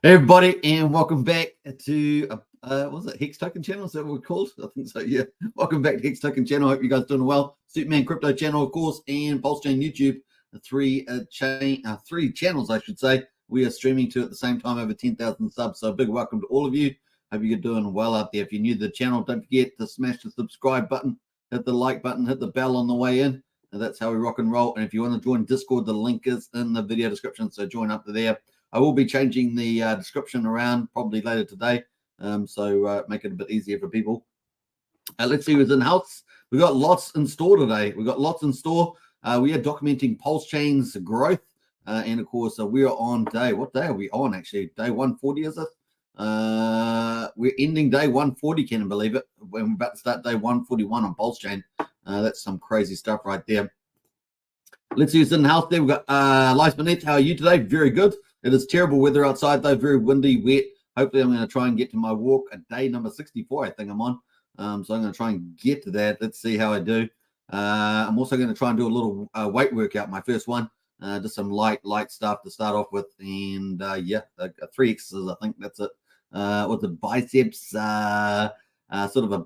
Hey everybody, and welcome back to what was it, Hex Token Channel? Is that what we're called? I think so. Yeah. Welcome back to Hex Token Channel. Hope you guys are doing well. Superman Crypto Channel, of course, and Pulsechain YouTube. Three channels, I should say. We are streaming to at the same time over 10,000 subs. So a big welcome to all of you. Hope you're doing well out there. If you're new to the channel, don't forget to smash the subscribe button, hit the like button, hit the bell on the way in. And that's how we rock and roll. And if you want to join Discord, the link is in the video description. So join up there. I will be changing the description around probably later today, so make it a bit easier for people. Let's see who's in house. We got lots in store today. We got lots in store. We are documenting Pulsechain's growth, and of course we are on day. What day are we on? Actually, day 140 is it? We're ending day 140. Can you believe it? We're about to start day 141 on Pulsechain. That's some crazy stuff right there. Let's see who's in the house there. We've got Lice Beneath. How are you today? Very good. It is terrible weather outside, though. Very windy, wet. Hopefully, I'm going to try and get to my walk at day number 64, I think I'm on. So I'm going to try and get to that. Let's see how I do. I'm also going to try and do a little weight workout, my first one. Just some light stuff to start off with. And, yeah, 3 exercises, I think that's it. With the biceps, sort of a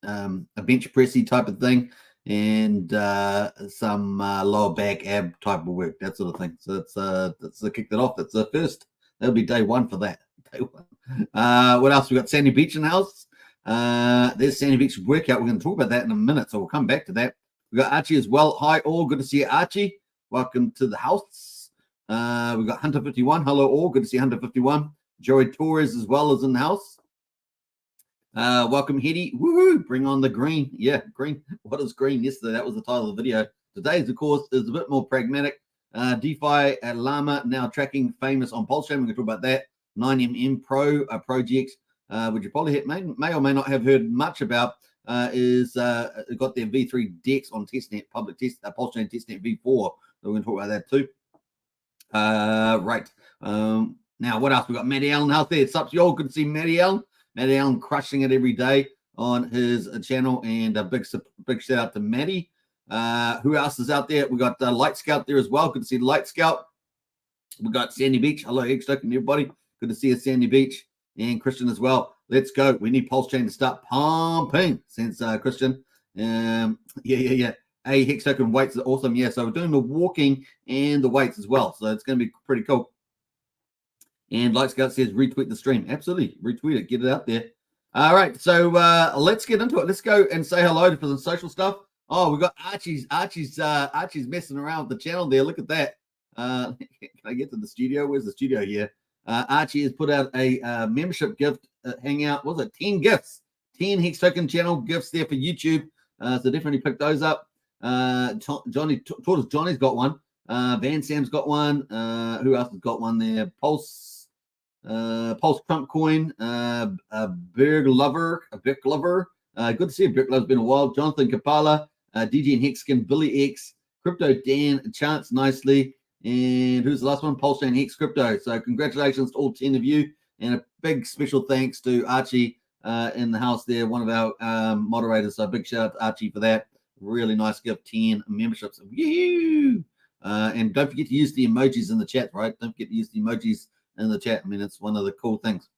a bench pressy type of thing. And some lower back ab type of work, that sort of thing. So that's kick that off. That's the first. That'll be day 1 for that. Day 1. What else? We got Sandy Beach in the house. There's Sandy Beach workout. We're going to talk about that in a minute, so we'll come back to that. We got Archie as well. Hi all, good to see you, Archie. Welcome to the house. We got Hunter 51. Hello all, good to see Hunter 51. Joey Torres as well is in the house. Welcome, Hetty. Woohoo! Bring on the green. Yeah, green. What is green? Yesterday, that was the title of the video. Today's, of course, is a bit more pragmatic. DefiLlama now tracking Phamous on Pulsechain. We're going to talk about that. 9mmPro project, which you probably may or may not have heard much about, is got their V3 DEX on Testnet, public test, Pulsechain Testnet V4. So we're going to talk about that too. Right. Now, what else? We got Matty Allen out there. It's up to you all. Good to see Matty Allen. Matty Allen crushing it every day on his channel, and a big shout out to Matty. Who else is out there? We got Light Scout there as well. Good to see Light Scout. We got Sandy Beach. Hello, Hex Token, everybody. Good to see you, Sandy Beach, and Christian as well. Let's go. We need Pulsechain to start pumping since Christian. Yeah. Hey, Hex Token weights are awesome. Yeah, so we're doing the walking and the weights as well, so it's going to be pretty cool. And Light Scout says retweet the stream. Absolutely, retweet it, get it out there. All right, so let's get into it. Let's go and say hello to the social stuff. Oh, we got Archie's messing around with the channel there. Look at that. Can I get to the studio? Where's the studio here? Archie has put out a membership gift hangout. What was it? 10 gifts, 10 Hex Token channel gifts there for YouTube. So definitely pick those up. Johnny's got one. Van Sam's got one. Who else has got one there? Pulse Trump Coin, Berg Lover. Good to see you, Berg Lover's been a while. Jonathan Kapala, DJ and Hexkin, Billy X, Crypto Dan, Chance Nicely, and who's the last one? Pulsechain Hex Crypto. So congratulations to all 10 of you, and a big special thanks to Archie in the house there, one of our moderators. So big shout out to Archie for that. Really nice gift, 10 memberships. Woo! And don't forget to use the emojis in the chat, right? Don't forget to use the emojis in the chat. I mean, it's one of the cool things.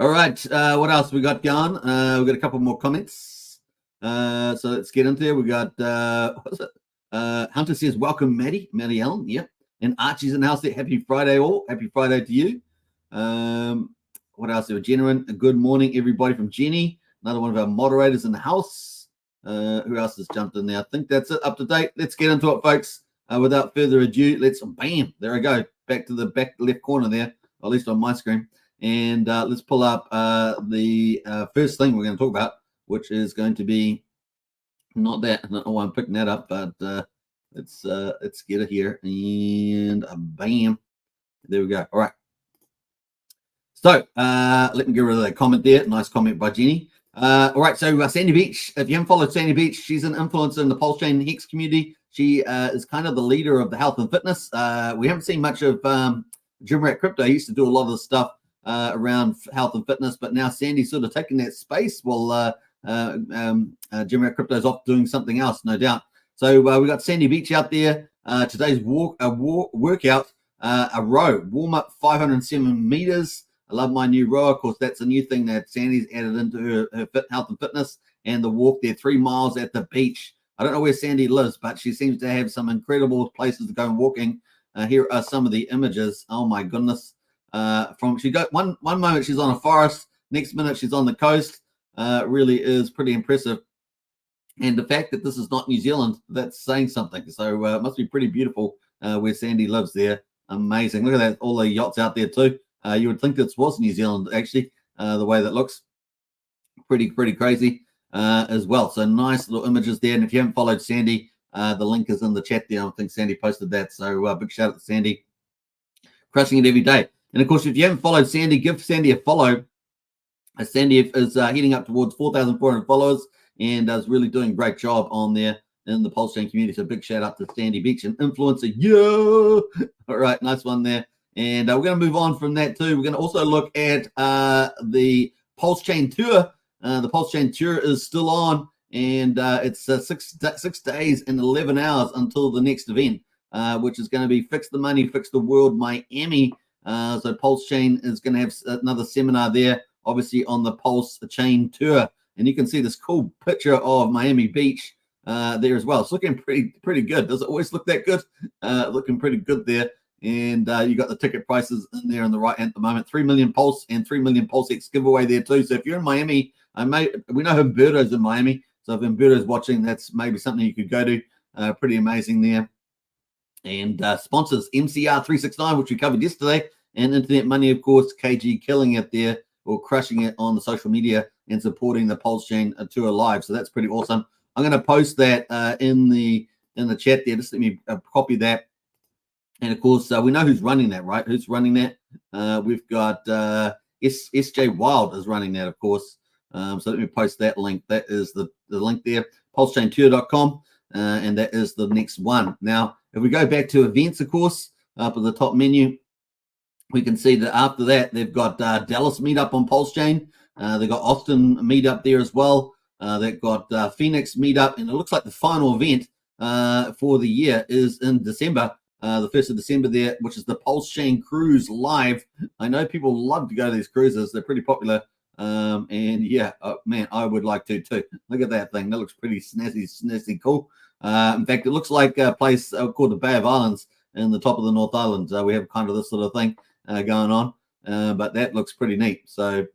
All right, what else we got going? We got a couple more comments. So let's get into it. We got what is it? Hunter says, welcome, Matty Allen. Yep. And Archie's in the house there. Happy Friday, all. Happy Friday to you. What else? Genuine. Good morning, everybody from Jenny. Another one of our moderators in the house. Who else has jumped in there? I think that's it. Up to date. Let's get into it, folks. Without further ado, bam, there I go. Back to the back left corner there, or at least on my screen. And let's pull up the first thing we're going to talk about, which is going to be not that. I don't know why I'm picking that up, but let's get it here. And bam, there we go. All right. So let me get rid of that comment there. Nice comment by Jenny. All right, so Sandy Beach. If you haven't followed Sandy Beach, she's an influencer in the Pulsechain Hex community. She is kind of the leader of the health and fitness. We haven't seen much of Jim Rat Crypto. He used to do a lot of the stuff around health and fitness, but now Sandy's sort of taking that space. Well, Jim Rat Crypto is off doing something else, no doubt. So we got Sandy Beach out there. Today's workout A row, warm up 507 meters. I love my new row. Of course, that's a new thing that Sandy's added into her health and fitness, and the walk there, 3 miles at the beach. I don't know where Sandy lives, but she seems to have some incredible places to go and walking. Here are some of the images. Oh my goodness. She got one moment she's on a forest, next minute she's on the coast. Really is pretty impressive. And the fact that this is not New Zealand, that's saying something. So it must be pretty beautiful where Sandy lives there. Amazing. Look at that, all the yachts out there too. You would think this was New Zealand, actually, the way that looks. Pretty crazy as well. So nice little images there. And if you haven't followed Sandy, the link is in the chat there. I think Sandy posted that. So big shout out to Sandy. Crushing it every day. And of course, if you haven't followed Sandy, give Sandy a follow. Sandy is heading up towards 4,400 followers and is really doing a great job on there in the Pulsechain community. So big shout out to Sandy Beach, an influencer. Yo! All right, nice one there. And we're going to move on from that too. We're going to also look at the Pulsechain tour. The Pulsechain tour is still on, and it's 6 days and 11 hours until the next event, which is going to be Fix the Money, Fix the World Miami. So Pulsechain is going to have another seminar there, obviously on the Pulsechain tour. And you can see this cool picture of Miami Beach there as well. It's looking pretty good. Does it always look that good? Looking pretty good there. And you got the ticket prices in there on the right hand at the moment. 3 million Pulse and 3 million PulseX giveaway there too. So if you're in Miami, we know Humberto's in Miami. So if Humberto's watching, that's maybe something you could go to. Pretty amazing there. And sponsors, MCR369, which we covered yesterday, and Internet Money, of course, KG killing it there, or crushing it on the social media and supporting the Pulsechain tour live. So that's pretty awesome. I'm going to post that in the chat there. Just let me copy that. And of course, we know who's running that, right? Who's running that? We've got SJ Wild is running that, of course. So let me post that link. That is the link there, pulsechaintour.com, and that is the next one. Now, if we go back to events, of course, up at the top menu, we can see that after that, they've got Dallas meetup on Pulsechain. They've got Austin meetup there as well. They've got Phoenix meetup, and it looks like the final event for the year is in December, the 1st of December there, which is the Pulsechain Cruise Live. I know people love to go to these cruises. They're pretty popular. And yeah, man, I would like to too. Look at that thing. That looks pretty snazzy cool. In fact, it looks like a place called the Bay of Islands in the top of the North Island. We have kind of this sort of thing going on, but that looks pretty neat. So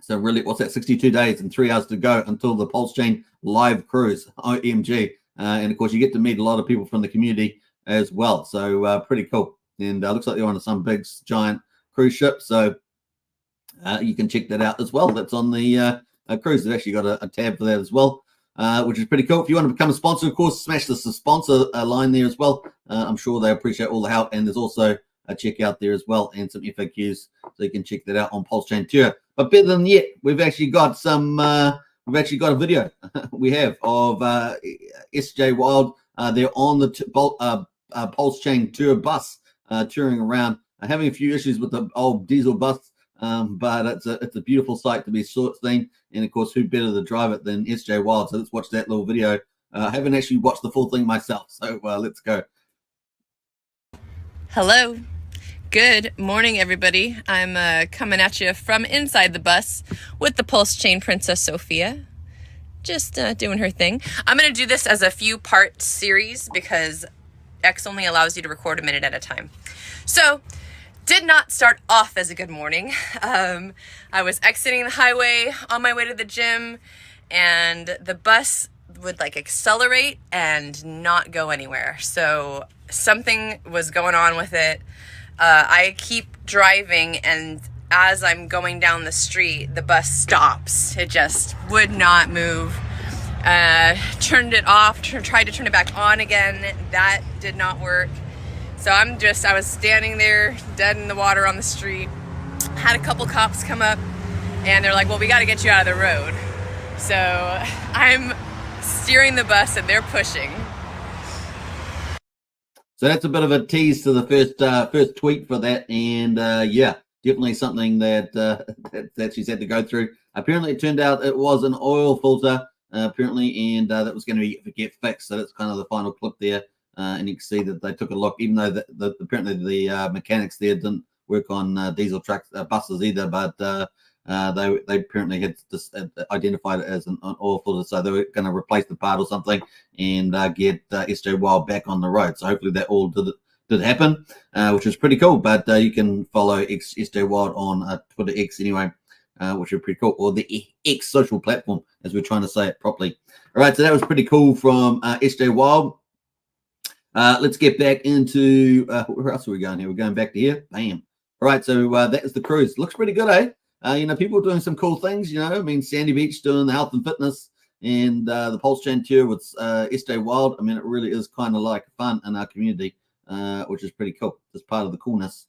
really, what's that? 62 days and 3 hours to go until the Pulsechain live cruise. OMG. And of course, you get to meet a lot of people from the community as well. So pretty cool. And looks like they're on some big giant cruise ship. So you can check that out as well. That's on the cruise. They've actually got a tab for that as well, which is pretty cool. If you want to become a sponsor, of course, smash the sponsor line there as well. I'm sure they appreciate all the help. And there's also a checkout there as well and some FAQs. So you can check that out on Pulsechain Tour. But better than yet, we've actually got some, we've actually got a video we have of SJ Wild. They're on the Pulsechain Tour bus touring around, having a few issues with the old diesel bus. But it's a beautiful sight to be seen, and of course, who better to drive it than SJ Wild? So let's watch that little video. I haven't actually watched the full thing myself, so let's go. Hello, good morning, everybody. I'm coming at you from inside the bus with the Pulsechain Princess Sophia, just doing her thing. I'm going to do this as a few-part series because X only allows you to record a minute at a time. So, did not start off as a good morning. I was exiting the highway on my way to the gym, and the bus would like accelerate and not go anywhere. So something was going on with it. I keep driving, and as I'm going down the street, the bus stops. It just would not move. Turned it off, tried to turn it back on again. That did not work. So I was standing there dead in the water on the street, had a couple cops come up, and they're like, well, we got to get you out of the road. So I'm steering the bus and they're pushing. So that's a bit of a tease to the first tweet for that. And yeah, definitely something that she's had to go through. Apparently it turned out it was an oil filter, apparently, and that was going to get fixed. So that's kind of the final clip there. and you can see that they took a look, even though apparently the mechanics there didn't work on diesel trucks, buses either, but they apparently had just identified it as an oil filter, so they were going to replace the part or something and get SJ Wild back on the road. So hopefully that all did happen, which is pretty cool. But you can follow SJ Wild on Twitter X anyway, which is pretty cool, or the X social platform, as we're trying to say it properly. All right, so that was pretty cool from SJ Wild. Let's get back into where else are we going here? We're going back to here. Bam. All right, so that is the cruise. Looks pretty good, eh? You know, people doing some cool things. You know, I mean, Sandy Beach doing the health and fitness, and the Pulsechain tour with SJ Wild. I mean, it really is kind of like fun in our community, which is pretty cool. It's part of the coolness.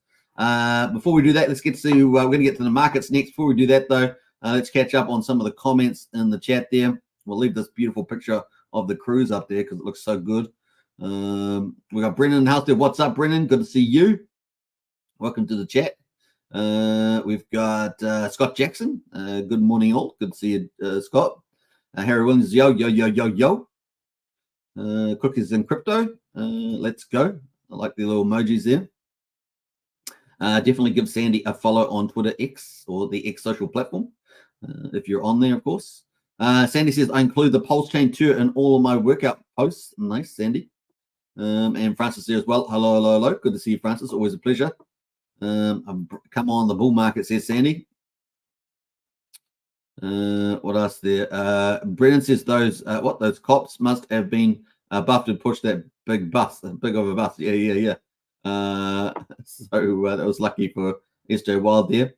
Before we do that, let's get to we're going to get to the markets next. Before we do that, though, let's catch up on some of the comments in the chat there. We'll leave this beautiful picture of the cruise up there because it looks so good. We got Brennan Halstead. What's up, Brennan? Good to see you. Welcome to the chat. We've got Scott Jackson. Good morning, all. Good to see you, Scott. Harry Williams. Yo. Cookies and crypto. Let's go. I like the little emojis there. Definitely give Sandy a follow on Twitter X or the X social platform if you're on there, of course. Sandy says, I include the Pulsechain tour in all of my workout posts. Nice, Sandy. And Francis there as well. Hello. Good to see you, Francis. Always a pleasure. Come on, the bull market, says Sandy. What else there? Brennan says those cops must have been buffed and pushed that big of a bus. Yeah. So that was lucky for SJ Wild there.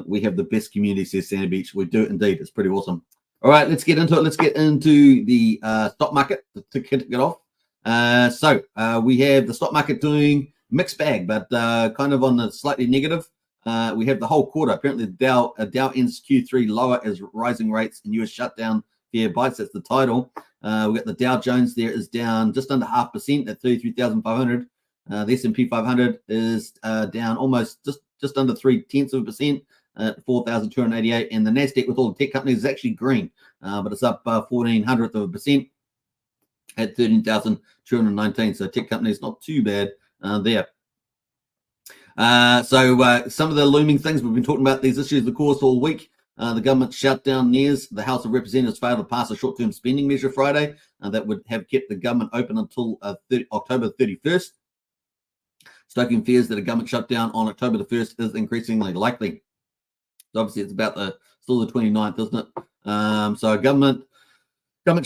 We have the best community, says Sandy Beach. We do indeed. It's pretty awesome. All right, let's get into it. Let's get into the stock market to kick it off. So we have the stock market doing mixed bag, but kind of on the slightly negative. We have the whole quarter. Apparently, Dow ends Q3 lower as rising rates and US shutdown fear bites. That's the title. We got the Dow Jones there is down just under 0.5% at 33,500. The S&P 500 is down almost just under 0.3% at 4,288, and the Nasdaq with all the tech companies is actually green, but it's up 0.14% at 13,219. So tech companies not too bad there. So some of the looming things, we've been talking about these issues, of course, all week. The government shutdown nears. The House of Representatives failed to pass a short-term spending measure Friday that would have kept the government open until October 31st. Stoking fears that a government shutdown on October the 1st is increasingly likely. So obviously, it's about still the 29th, isn't it? So government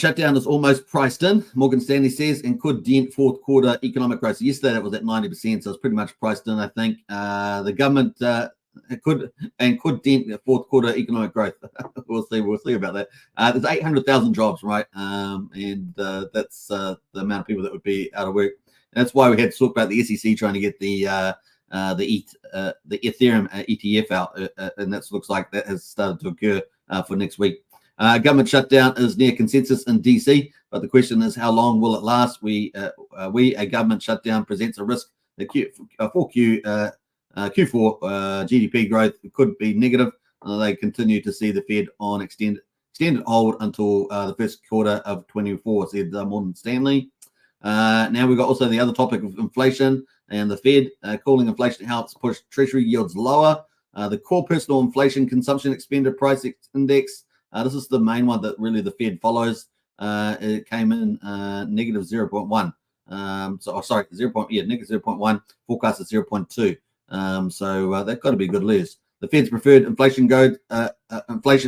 shutdown is almost priced in, Morgan Stanley says, and could dent fourth quarter economic growth. So yesterday that was at 90%, so it's pretty much priced in, I think. The government could dent the fourth quarter economic growth. We'll see about that. There's 800,000 jobs, right? And that's the amount of people that would be out of work. And that's why we had to talk about the SEC trying to get the Ethereum ETF out, and that looks like that has started to occur for next week. Government shutdown is near consensus in DC, but the question is how long will it last? A government shutdown presents a risk that Q4 GDP growth could be negative. They continue to see the Fed on extended hold until the first quarter of 24, said Morgan Stanley. Now we've got also the other topic of inflation, and the Fed calling inflation helps push Treasury yields lower. The core personal inflation consumption expenditure price index, this is the main one that really the Fed follows. It came in negative 0.1. Negative 0.1. Forecast is 0.2. So that's got to be good news. The Fed's preferred inflation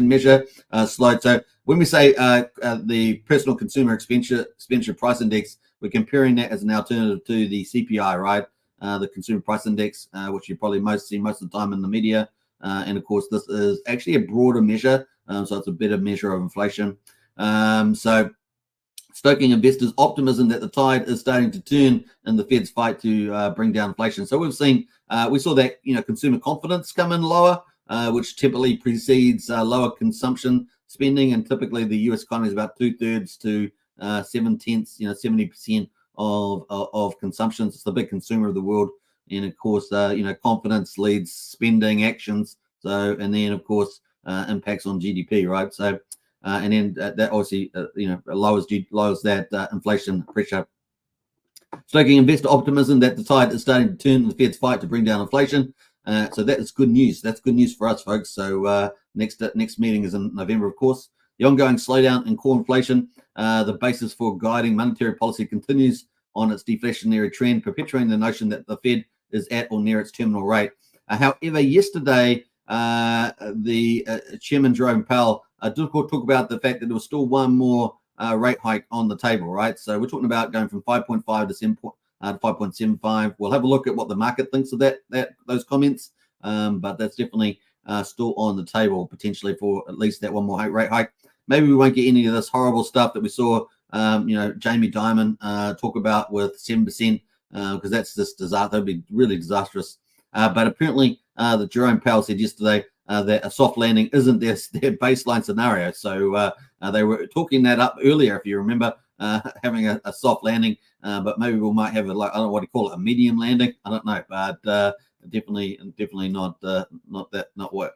measure slowed. So when we say the personal consumer expenditure price index, we're comparing that as an alternative to the CPI, right? The consumer price index, which you probably see most of the time in the media. And of course, this is actually a broader measure. So it's a better measure of inflation. So stoking investors' optimism that the tide is starting to turn in the Fed's fight to bring down inflation. So we saw that, consumer confidence come in lower, which typically precedes lower consumption spending. And typically the US economy is about 2/3 to 7/10, 70% of consumption. It's the big consumer of the world. And of course, confidence leads spending actions. So, and then of course, impacts on GDP, right? So, and then that obviously, lowers that inflation pressure. stoking investor optimism that the tide is starting to turn in the Fed's fight to bring down inflation. So that is good news. That's good news for us, folks. So next meeting is in November, of course. The ongoing slowdown in core inflation, the basis for guiding monetary policy, continues on its deflationary trend, perpetuating the notion that the Fed is at or near its terminal rate. However, yesterday, the Chairman Jerome Powell did talk about the fact that there was still one more rate hike on the table, right? So we're talking about going from 5.5 to 5.75. We'll have a look at what the market thinks of those comments, but that's definitely still on the table potentially for at least that one more rate hike. Maybe we won't get any of this horrible stuff that we saw, Jamie Dimon talk about with 7%, because that's just disaster. That'd be really disastrous. But apparently, the Jerome Powell said yesterday that a soft landing isn't their baseline scenario. So they were talking that up earlier, if you remember, having a soft landing. But maybe we might have I don't know what to call it, a medium landing. I don't know, but definitely not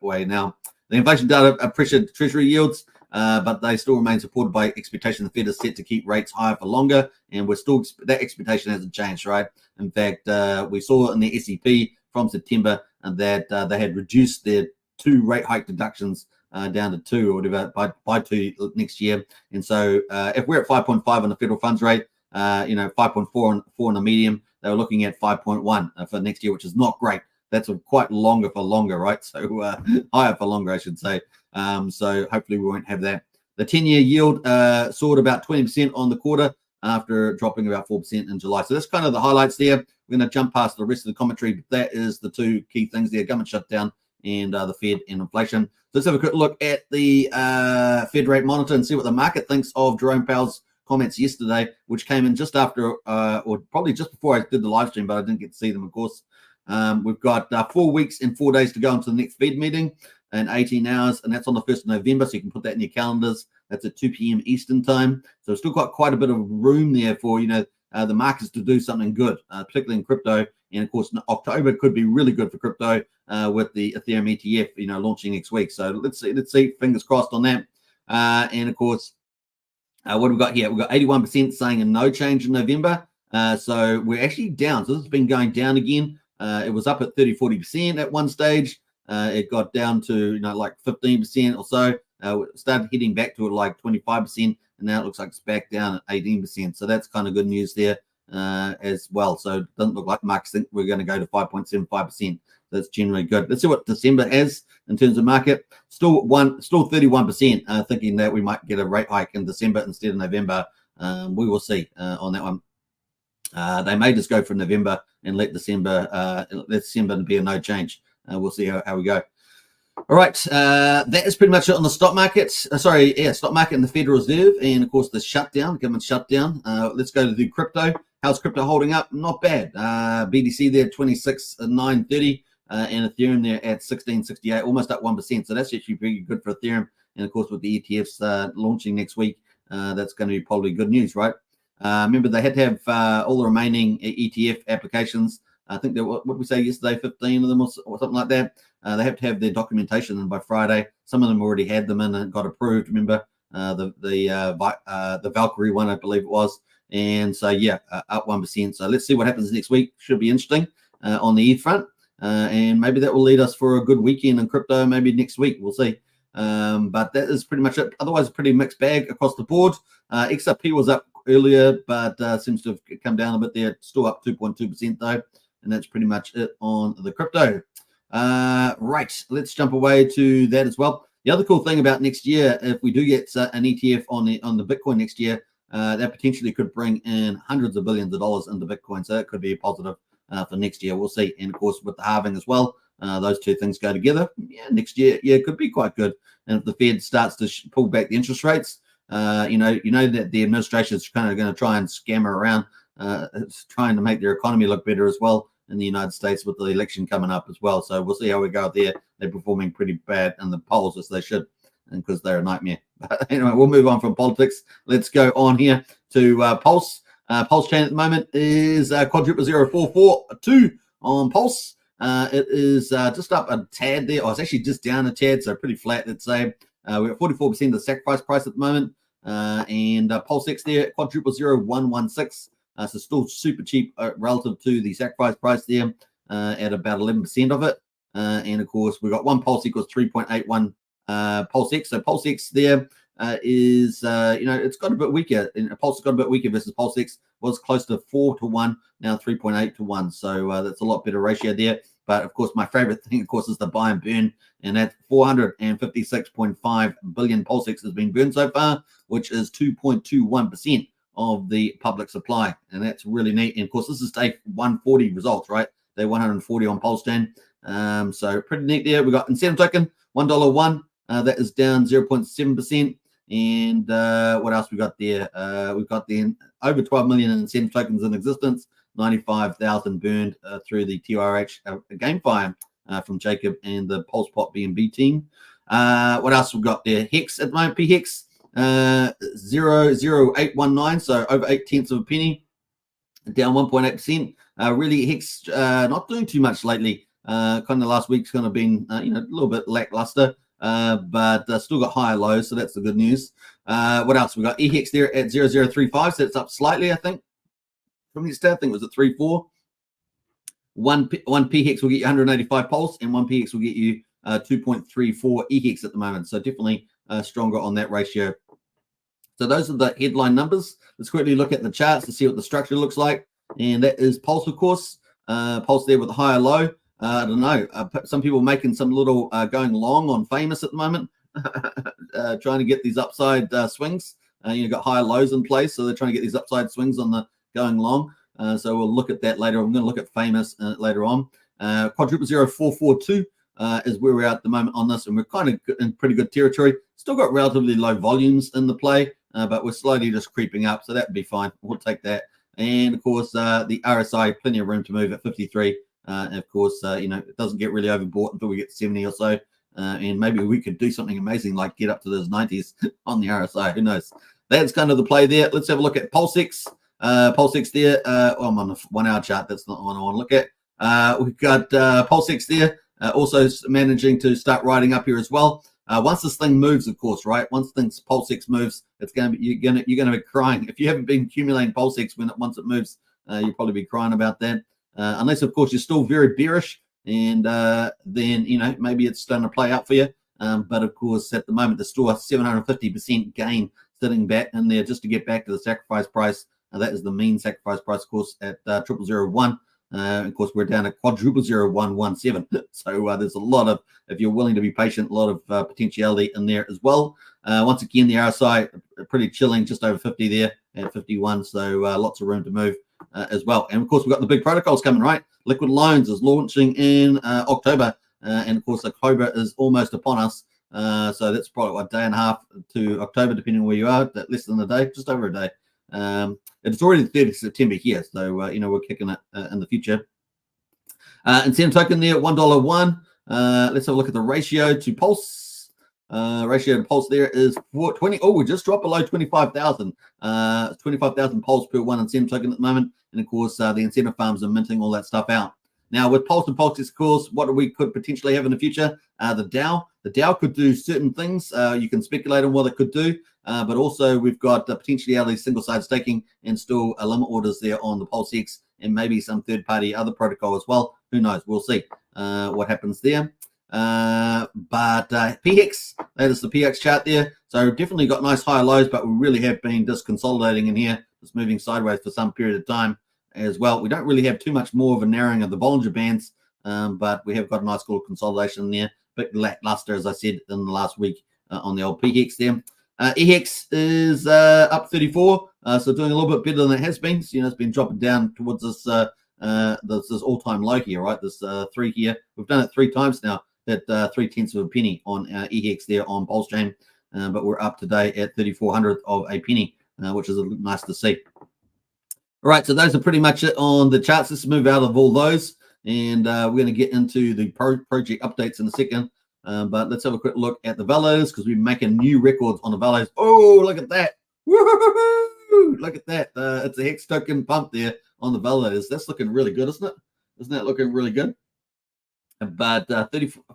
way now. The inflation data pressured Treasury yields, but they still remain supported by expectation the Fed is set to keep rates higher for longer, and we're still that expectation hasn't changed, right? In fact, we saw in the SEP from September that they had reduced their 2 rate hike deductions down to 2 or whatever by 2 next year. And so if we're at 5.5 on the federal funds rate, 5.4 on the medium, they were looking at 5.1 for next year, which is not great. That's quite longer for longer, right? So higher for longer, I should say. So hopefully we won't have that. The 10-year yield soared about 20% on the quarter after dropping about 4% in July. So that's kind of the highlights there. We're going to jump past the rest of the commentary, but that is the 2 key things there: government shutdown and the Fed and inflation. So let's have a quick look at the Fed rate monitor and see what the market thinks of Jerome Powell's comments yesterday, which came in just after, or probably just before I did the live stream, but I didn't get to see them, of course. We've got 4 weeks and 4 days to go into the next Fed meeting in 18 hours, and that's on the 1st of November, so you can put that in your calendars. That's at 2 p.m. Eastern time. So we've still got quite a bit of room there for, the markets to do something good, particularly in crypto. And of course, October could be really good for crypto with the Ethereum ETF, launching next week. So let's see, fingers crossed on that. And of course, what have we got here? We've got 81% saying a no change in November. So we're actually down. So this has been going down again. It was up at 30-40% at one stage. It got down to like 15% or so. Started heading back to like 25%, and now it looks like it's back down at 18%. So that's kind of good news there as well. So it doesn't look like markets think we're going to go to 5.75%. That's generally good. Let's see what December has in terms of market. Still 31% thinking that we might get a rate hike in December instead of November. We will see on that one. They may just go for November and let December be a no change. We'll see how we go. All right, that is pretty much it on the stock market. Stock market and the Federal Reserve, and of course the government shutdown. Let's go to the crypto. How's crypto holding up? Not bad. BTC there 26,930, and Ethereum there at 1668, almost up 1%. So that's actually pretty good for Ethereum. And of course with the ETFs launching next week, that's going to be probably good news, right? Remember they had to have all the remaining ETF applications. I think what we say yesterday, 15 of them or something like that. They have to have their documentation in by Friday. Some of them already had them in and got approved. Remember the Valkyrie one, I believe it was. And so up 1%. So let's see what happens next week. Should be interesting on the ETH front, and maybe that will lead us for a good weekend in crypto. Maybe next week we'll see. But that is pretty much it. Otherwise, a pretty mixed bag across the board. XRP was up earlier, but seems to have come down a bit there. Still up 2.2% though. And that's pretty much it on the crypto. Right, let's jump away to that as well. The other cool thing about next year, if we do get an ETF on the Bitcoin next year, that potentially could bring in hundreds of billions of dollars into Bitcoin. So that could be a positive for next year. We'll see. And of course, with the halving as well, those two things go together. Yeah, next year, it could be quite good. And if the Fed starts to pull back the interest rates, that the administration is kind of going to try and scammer around, trying to make their economy look better as well in the United States with the election coming up as well. So we'll see how we go there. They're performing pretty bad in the polls, as they should, and because they're a nightmare. But anyway, we'll move on from politics. Let's go on here to Pulse. Pulsechain at the moment is quadruple 0442 on Pulse. It is just up a tad there. It's actually just down a tad, so pretty flat, let's say. We're at 44% of the sacrifice price at the moment. And Pulse X there, quadruple 0116. So still super cheap relative to the sacrifice price there at about 11% of it. And of course, we've got one pulse equals 3.81 PulseX. So PulseX there is, it's got a bit weaker. Pulse has got a bit weaker versus PulseX was close to 4 to 1, now 3.8 to 1. So that's a lot better ratio there. But of course, my favorite thing, of course, is the buy and burn. And that's 456.5 billion PulseX has been burned so far, which is 2.21% of the public supply. And that's really neat. And of course, this is day 140 results, right? Day 140 on Pulsechain. So pretty neat there. We got incentive token, $1.01. That is down 0.7%. And what else we got there? We've got the over 12 million in incentive tokens in existence, 95,000 burned through the TRH GameFi from Jacob and the PulsePot BNB team. What else we got there? Hex at the moment, PHEX 0.0819, so over 0.8 of a penny, down 1.8%. Really, Hex not doing too much lately. Kind of last week's kind of been a little bit lackluster. But still got higher lows, so that's the good news. What else? We got EHEX there at 0.035, so it's up slightly, I think. From yesterday, I think it was at 3.4. One PHEX will get you 185 pulse, and one PHEX will get you 2.34 EHEX at the moment. So definitely stronger on that ratio. So those are the headline numbers. Let's quickly look at the charts to see what the structure looks like. And that is Pulse, of course. Pulse there with a higher low. I don't know. Some people making some little going long on Phamous at the moment, trying to get these upside swings. You've got higher lows in place, so they're trying to get these upside swings on the going long. So we'll look at that later. I'm going to look at Phamous later on. Quadruple 0442 is where we're at the moment on this, and we're kind of in pretty good territory. Still got relatively low volumes in the play, but we're slowly just creeping up, so that'd be fine. We'll take that. And of course, the RSI, plenty of room to move at 53. And of course, it doesn't get really overbought until we get 70 or so. And maybe we could do something amazing like get up to those 90s on the RSI. Who knows? That's kind of the play there. Let's have a look at PulseX. PulseX there. I'm on the 1 hour chart. That's not the one I want to look at. We've got PulseX there. Also managing to start riding up here as well. Once this thing moves, of course, right? Once things PulseX moves, it's going to be you're going to be crying. If you haven't been accumulating PulseX once it moves, you'll probably be crying about that. Unless, of course, you're still very bearish, and then maybe it's starting to play out for you. But of course, at the moment, there's still a 750% gain sitting back in there just to get back to the sacrifice price. That is the mean sacrifice price, of course, at 0001. Of course, we're down at quadruple 0117. So there's a lot of, if you're willing to be patient, a lot of potentiality in there as well. Once again, the RSI pretty chilling, just over 50 there at 51. So lots of room to move as well. And of course, we've got the big protocols coming, right? Liquid Loans is launching in October. And of course, October is almost upon us. So that's probably a day and a half to October, depending on where you are. Less than a day, just over a day. It's already the 30th of September here, so we're kicking it in the future. Incentive token there, $1.01. Let's have a look at the ratio to Pulse. Ratio to Pulse there is 420. Oh, we just dropped below 25,000. 25,000 Pulse per one incentive token at the moment, and of course the incentive farms are minting all that stuff out. Now with Pulse and Pulse, of course, what we could potentially have in the future, the DAO could do certain things. You can speculate on what it could do, but also we've got potentiality single-side staking and still limit orders there on the PulseX and maybe some third-party other protocol as well. Who knows? We'll see what happens there. But PHEX, that is the PX chart there. So definitely got nice high lows, but we really have been just consolidating in here, just moving sideways for some period of time as well. We don't really have too much more of a narrowing of the Bollinger Bands, but we have got a nice little consolidation in there. Bit lackluster, as I said in the last week on the old PHEX there. EHEX is up 34, so doing a little bit better than it has been. So, it's been dropping down towards this all-time low here, right? This 3 here. We've done it 3 times now at 0.3 of a penny on EHEX there on Pulsechain, but we're up today at 3,400 of a penny, which is nice to see. All right, so those are pretty much it on the charts. Let's move out of all those, and we're going to get into the project updates in a second. But let's have a quick look at the validators because we're making new records on the validators. Oh, look at that. Woo-hoo-hoo-hoo! Look at that. It's a Hex token pump there on the validators. That's looking really good, isn't it? Isn't that looking really good? But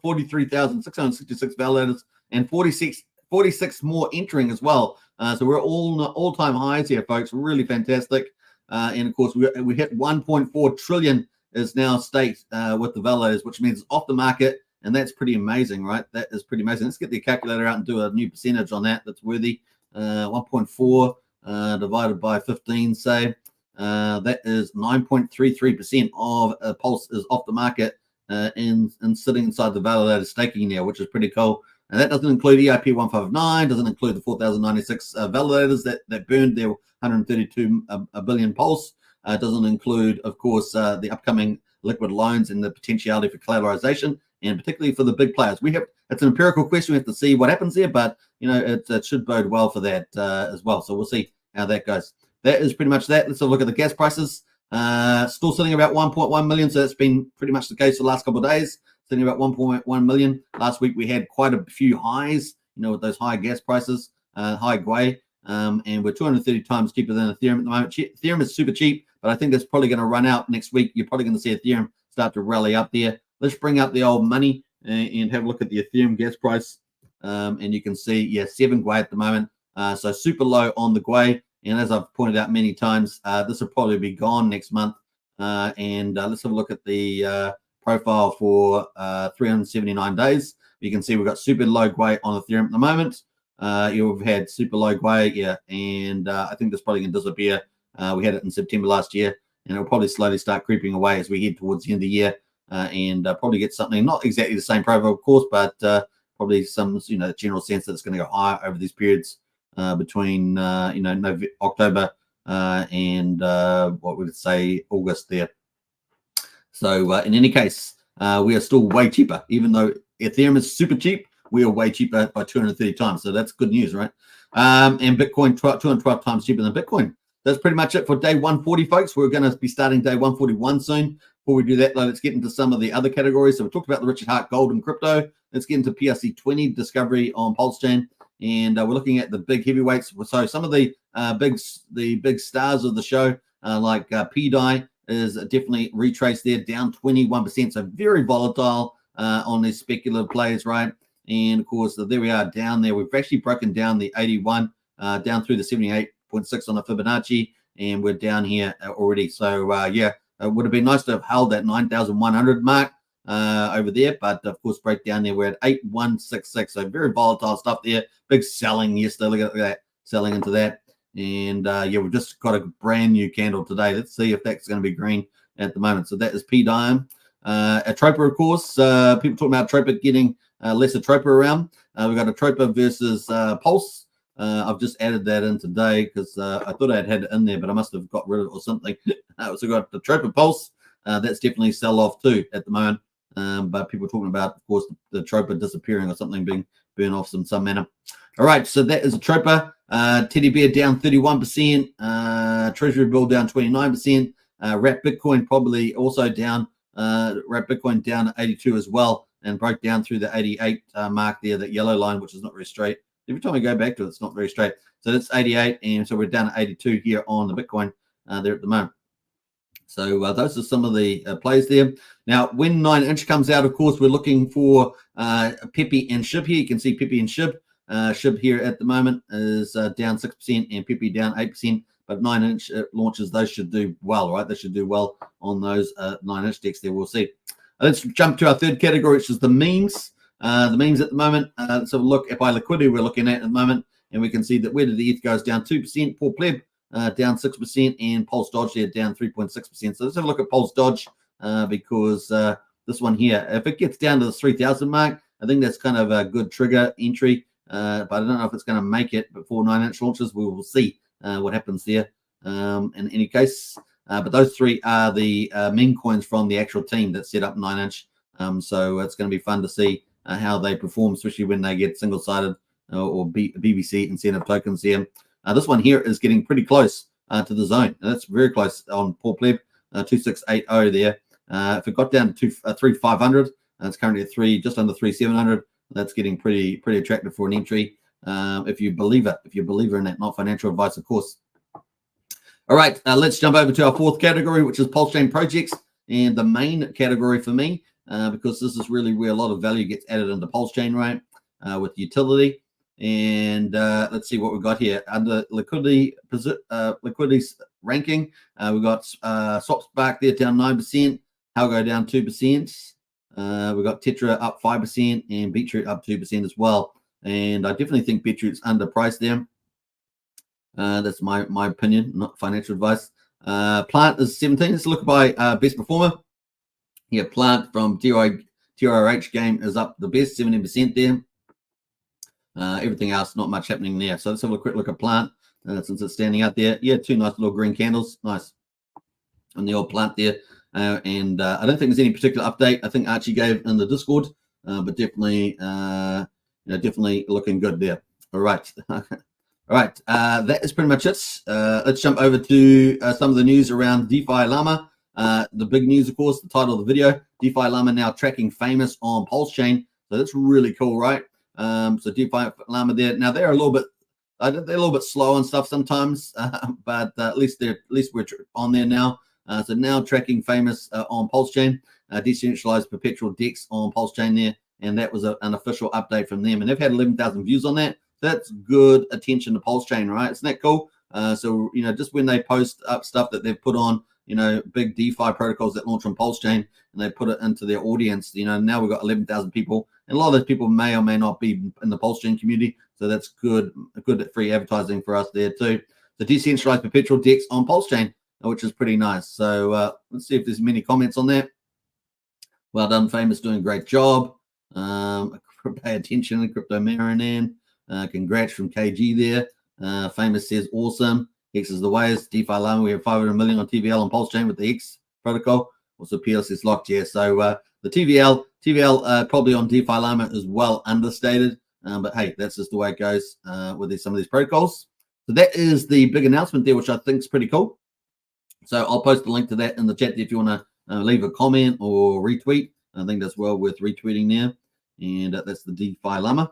43,666 validators and 46 more entering as well. So we're all-time highs here, folks. Really fantastic. And of course, we hit 1.4 trillion is now staked with the validators, which means it's off the market. And that's pretty amazing, right? That is pretty amazing. Let's get the calculator out and do a new percentage on that. That's worthy. 1.4 divided by 15, say. That is 9.33% of Pulse is off the market and sitting inside the validator staking now, which is pretty cool. And that doesn't include EIP 159, doesn't include the 4,096 validators that burned their 132 billion Pulse. Doesn't include, of course, the upcoming liquid loans and the potentiality for collateralization, and particularly for the big players. It's an empirical question. We have to see what happens there, but it should bode well for that as well. So we'll see how that goes. That is pretty much that. Let's have a look at the gas prices. Still sitting about 1.1 million. So that's been pretty much the case for the last couple of days. Sitting about 1.1 million. Last week we had quite a few highs, with those high gas prices, high Gwei. And we're 230 times cheaper than Ethereum at the moment. Ethereum is super cheap, but I think that's probably going to run out next week. You're probably going to see Ethereum start to rally up there. Let's bring up the old money and have a look at the Ethereum gas price. And you can see, 7 Gwei at the moment. So super low on the Gwei. And as I've pointed out many times, this will probably be gone next month. And let's have a look at the profile for 379 days. You can see we've got super low Gwei on Ethereum at the moment. You've had super low Gwei, and I think that's probably going to disappear. We had it in September last year, and it'll probably slowly start creeping away as we head towards the end of the year, and probably get something not exactly the same profile, of course, but probably some general sense that it's going to go higher over these periods between October and what would it say August there. So in any case, we are still way cheaper, even though Ethereum is super cheap. We are way cheaper by 230 times. So that's good news, right? And Bitcoin 212 times cheaper than Bitcoin. That's pretty much it for day 140, folks. We're going to be starting day 141 soon. Before we do that, though, let's get into some of the other categories. So we talked about the Richard Hart Gold and crypto. Let's get into PRC20 discovery on Pulsechain. And we're looking at the big heavyweights. So some of the big stars of the show, like PDI, is definitely retraced there, down 21%. So very volatile on these speculative plays, right? And of course, there we are down there. We've actually broken down the 81, down through the 78.6 on the Fibonacci, and we're down here already. So it would have been nice to have held that 9,100 mark over there, but of course, break down there. We're at 8166. So very volatile stuff there. Big selling yesterday. Look at that, selling into that. And we've just got a brand new candle today. Let's see if that's going to be green at the moment. So that is PDIM. Atropa, of course. People talking about Atropa getting less Atropa around. We've got Atropa versus Pulse. I've just added that in today because I thought I'd had it in there, but I must have got rid of it or something. So we've got the Atropa Pulse. That's definitely sell off too at the moment. But people talking about, of course, the Atropa disappearing or something, being burned off in some manner. All right, so that is Atropa. Teddy Bear down 31%. Treasury Bill down 29%. Wrap Bitcoin probably also down. Wrap Bitcoin down at 82 as well, and broke down through the 88 mark there, that yellow line, which is not very straight. Every time I go back to it, it's not very straight. So that's 88, and so we're down at 82 here on the Bitcoin there at the moment. So those are some of the plays there. Now, when 9-inch comes out, of course, we're looking for Pepe and SHIB here. You can see Pepe and SHIB. SHIB here at the moment is down 6% and Pepe down 8%. But 9-inch launches, those should do well, right? They should do well on those 9-inch decks there. We'll see. Let's jump to our third category, which is the memes. The memes at the moment. Let's have a look at by liquidity we're looking at the moment. And we can see that where did the ETH goes down 2%, Poor Pleb down 6%, and Pulse Dodge there down 3.6%. So let's have a look at Pulse Dodge because this one here, if it gets down to the 3,000 mark, I think that's kind of a good trigger entry. But I don't know if it's going to make it before 9-inch launches. We will see what happens there in any case. But those three are the meme coins from the actual team that set up 9-inch. So it's going to be fun to see how they perform, especially when they get single-sided or BBC incentive tokens here. This one here is getting pretty close to the zone. And that's very close on Poor Pleb, 2680 there. If it got down to 3,500, it's currently at just under 3,700. That's getting pretty attractive for an entry. If you believe it, if you're a believer in that, not financial advice, of course. All right, let's jump over to our fourth category, which is Pulsechain projects, and the main category for me, because this is really where a lot of value gets added into Pulsechain, right, with utility. And let's see what we've got here under liquidity ranking. We've got Swap Spark there down 9%, Algo down 2%. We've got Tetra up 5% and Beetroot up 2% as well. And I definitely think Beetroot's underpriced there. That's my opinion, not financial advice. Plant is 17. Let's look by best performer. Yeah, Plant from TRH game is up the best, 17% there. Everything else, not much happening there. So let's have a quick look at Plant since it's standing out there. Yeah, two nice little green candles. Nice. On the old Plant there. And I don't think there's any particular update. I think Archie gave in the Discord, but definitely, definitely looking good there. All right. All right. That is pretty much it. Let's jump over to some of the news around DefiLlama. The big news, of course, the title of the video, DefiLlama now tracking Phamous on Pulsechain. So that's really cool, right? So DefiLlama there. Now they're a little bit slow and stuff sometimes, but at least we're on there now. So now tracking Phamous on Pulsechain, decentralized perpetual DEX on Pulsechain there, and that was an official update from them, and they've had 11,000 views on that. That's good attention to Pulsechain, right? Isn't that cool? So just when they post up stuff that they've put on, big DeFi protocols that launch on Pulsechain, and they put it into their audience, now we've got 11,000 people, and a lot of those people may or may not be in the Pulsechain community. So that's good free advertising for us there too. The decentralized perpetual DEX on Pulsechain, which is pretty nice. So let's see if there's many comments on that. Well done, Phamous, doing a great job. Pay attention, Crypto Marinan. Congrats from KG there. Phamous says awesome. Hex is the ways. DefiLlama, we have 500 million on TVL on Pulsechain with the Hex protocol. Also PLS is locked here. So the TVL probably on DefiLlama is well understated. But hey, that's just the way it goes with some of these protocols. So that is the big announcement there, which I think is pretty cool. So I'll post a link to that in the chat if you want to leave a comment or retweet. I think that's well worth retweeting there. And that's the DefiLlama.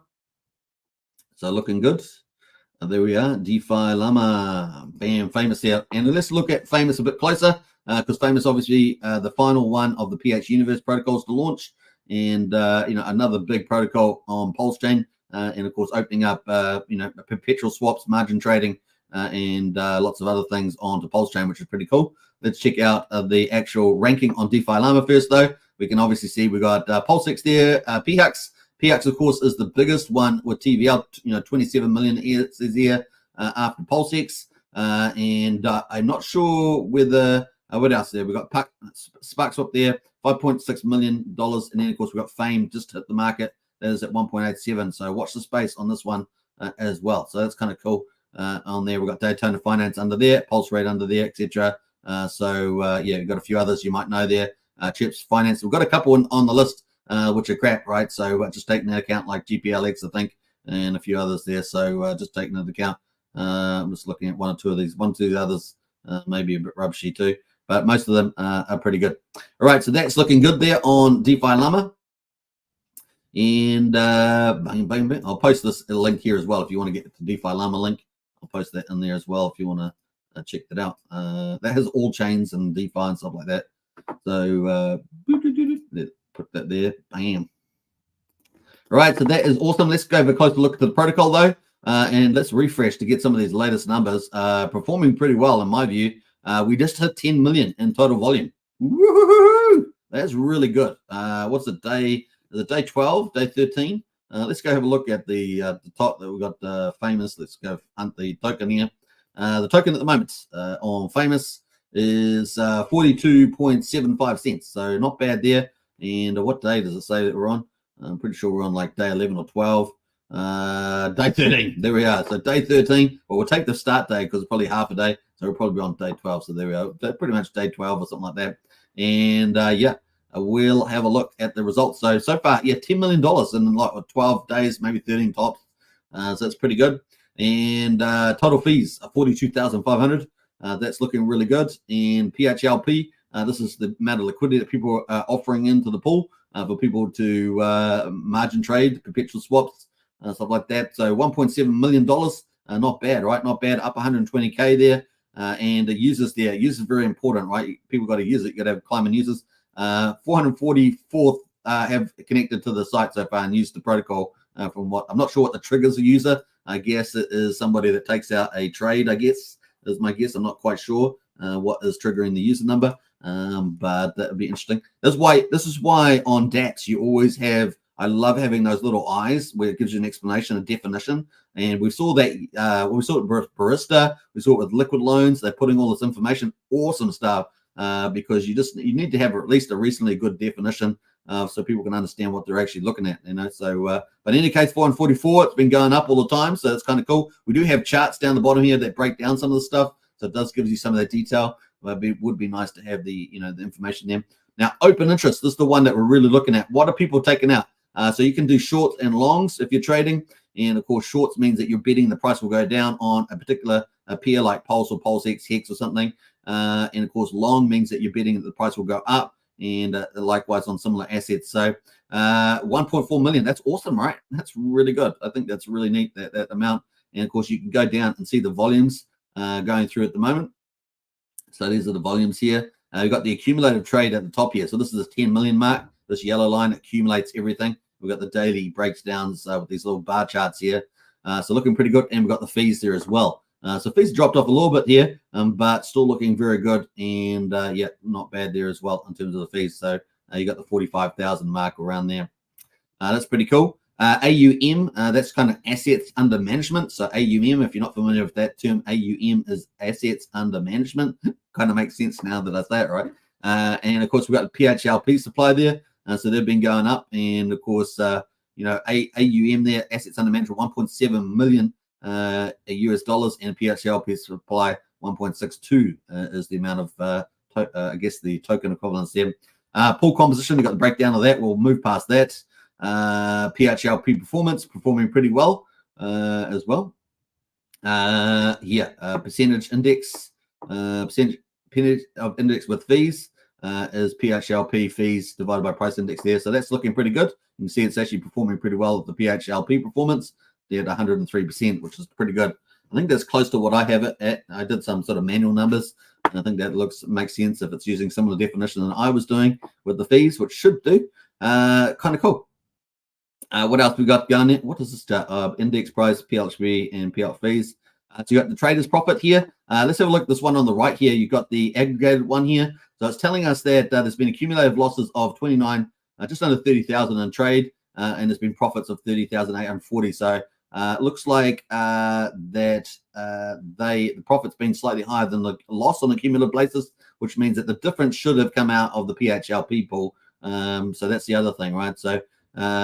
So looking good. There we are, DefiLlama. Bam, Phamous here. And let's look at Phamous a bit closer because Phamous obviously the final one of the PH Universe protocols to launch. And, another big protocol on Pulsechain. And, of course, opening up, perpetual swaps, margin trading, and lots of other things onto Pulsechain, which is pretty cool. Let's check out the actual ranking on DefiLlama first, though. We can obviously see we got Pulsex there, PHUX. PHUX, of course, is the biggest one with TVL, 27 million it says here after Pulsex. And I'm not sure whether, what else there? We got SparkSwap there, $5.6 million. And then, of course, we've got Fame just hit the market. That is at 1.87. So watch the space on this one as well. So that's kind of cool. On there, we've got Daytona Finance under there, Pulse Rate under there, etc. We've got a few others you might know there. Chips Finance. We've got a couple on the list, which are crap, right? So just taking that account, like GPLX, I think, and a few others there. So just taking into account. I'm just looking at one or two of these. One or two of the others maybe a bit rubbishy too, but most of them are pretty good. All right, so that's looking good there on DefiLlama. And bang, bang, bang. I'll post this link here as well if you want to get the DefiLlama link. I'll post that in there as well if you want to check that out. That has all chains and DeFi and stuff like that. So put that there. Bam. All right, so that is awesome. Let's go have a closer look at the protocol though, and let's refresh to get some of these latest numbers. Performing pretty well in my view. We just hit 10 million in total volume. Woo-hoo-hoo! That's really good. What's the day? Is it day 12? Day 13? Let's go have a look at the top that we've got Phamous. Let's go hunt the token here. The token at the moment on Phamous is 42.75 cents. So not bad there. And what day does it say that we're on? I'm pretty sure we're on like day 11 or 12. Day 13. There we are. So day 13. Well, we'll take the start day because it's probably half a day. So we'll probably be on day 12. So there we are. Pretty much day 12 or something like that. And we'll have a look at the results. So far, $10 million in like 12 days, maybe 13 tops. So that's pretty good. And total fees are 42,500. That's looking really good. And PHLP, this is the amount of liquidity that people are offering into the pool for people to margin trade, perpetual swaps, stuff like that. So $1.7 million, not bad, right? Not bad, up 120K there. And the users there, users very important, right? People got to use it. You got to have climbing users. 444 have connected to the site so far and used the protocol from what I'm not sure what the triggers a user. I guess it is somebody that takes out a trade, I guess, is my guess. I'm not quite sure what is triggering the user number, but that would be interesting. This is why on DEX you always have, I love having those little eyes where it gives you an explanation, a definition. And we saw that we saw it with Barista, we saw it with liquid loans. They're putting all this information, awesome stuff, because you need to have at least a recently good definition so people can understand what they're actually looking at, you know. So, but in any case, 444, it's been going up all the time, so it's kind of cool. We do have charts down the bottom here that break down some of the stuff, so it does give you some of that detail. But it would be nice to have the, you know, the information there. Now, open interest, this is the one that we're really looking at. What are people taking out? So you can do shorts and longs if you're trading, and of course, shorts means that you're betting the price will go down on a particular pair like Pulse or Pulsex, Hex or something, and of course, long means that you're betting that the price will go up, and likewise on similar assets. So 1.4 million, that's awesome, right? That's really good. I think that's really neat, that amount. And of course, you can go down and see the volumes going through at the moment. So these are the volumes here. We've got the accumulated trade at the top here. So this is the 10 million mark. This yellow line accumulates everything. We've got the daily breakdowns with these little bar charts here. So looking pretty good. And we've got the fees there as well. So fees dropped off a little bit here, but still looking very good. And yeah, not bad there as well in terms of the fees. So you got the 45,000 mark around there. That's pretty cool. AUM, that's kind of assets under management. So AUM, if you're not familiar with that term, AUM is assets under management. Kind of makes sense now that I say it, right? And of course, we've got the PHLP supply there. So they've been going up. And of course, you know, AUM there, assets under management, 1.7 million US dollars, and PHLP supply 1.62 is the amount of, I guess, the token equivalence there. Pool composition, we've got the breakdown of that. We'll move past that. PHLP performance performing pretty well as well. Percentage index, percentage of index with fees is PHLP fees divided by price index there. So that's looking pretty good. You can see it's actually performing pretty well with the PHLP performance. They're at 103%, which is pretty good. I think that's close to what I have it at. I did some sort of manual numbers, and I think that makes sense if it's using similar definition than I was doing with the fees, which should do. Kind of cool. What else we got going in? What is this? Index price, PLHB, and PL fees. So you got the trader's profit here. Let's have a look at this one on the right here. You've got the aggregated one here. So it's telling us that there's been accumulative losses of 29, just under 30,000 in trade, and there's been profits of 30,840. So it looks like the profit's been slightly higher than the loss on a cumulative basis, which means that the difference should have come out of the PHLP pool. So that's the other thing, right? So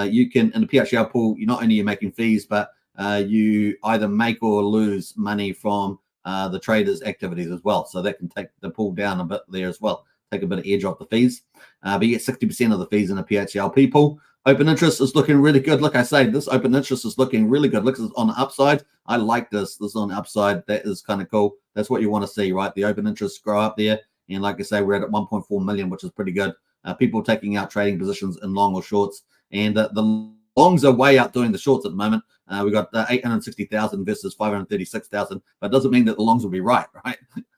you can, in the PHL pool, not only you're making fees, but you either make or lose money from the traders' activities as well. So that can take the pool down a bit there as well, take a bit of edge off the fees. But you get 60% of the fees in a PHLP pool. Open interest is looking really good. Like I say, this open interest is looking really good. Look, it's on the upside. I like this. This is on the upside. That is kind of cool. That's what you want to see, right? The open interest grow up there. And like I say, we're at 1.4 million, which is pretty good. People taking out trading positions in long or shorts. And the longs are way outdoing the shorts at the moment. We've got 860,000 versus 536,000. But it doesn't mean that the longs will be right?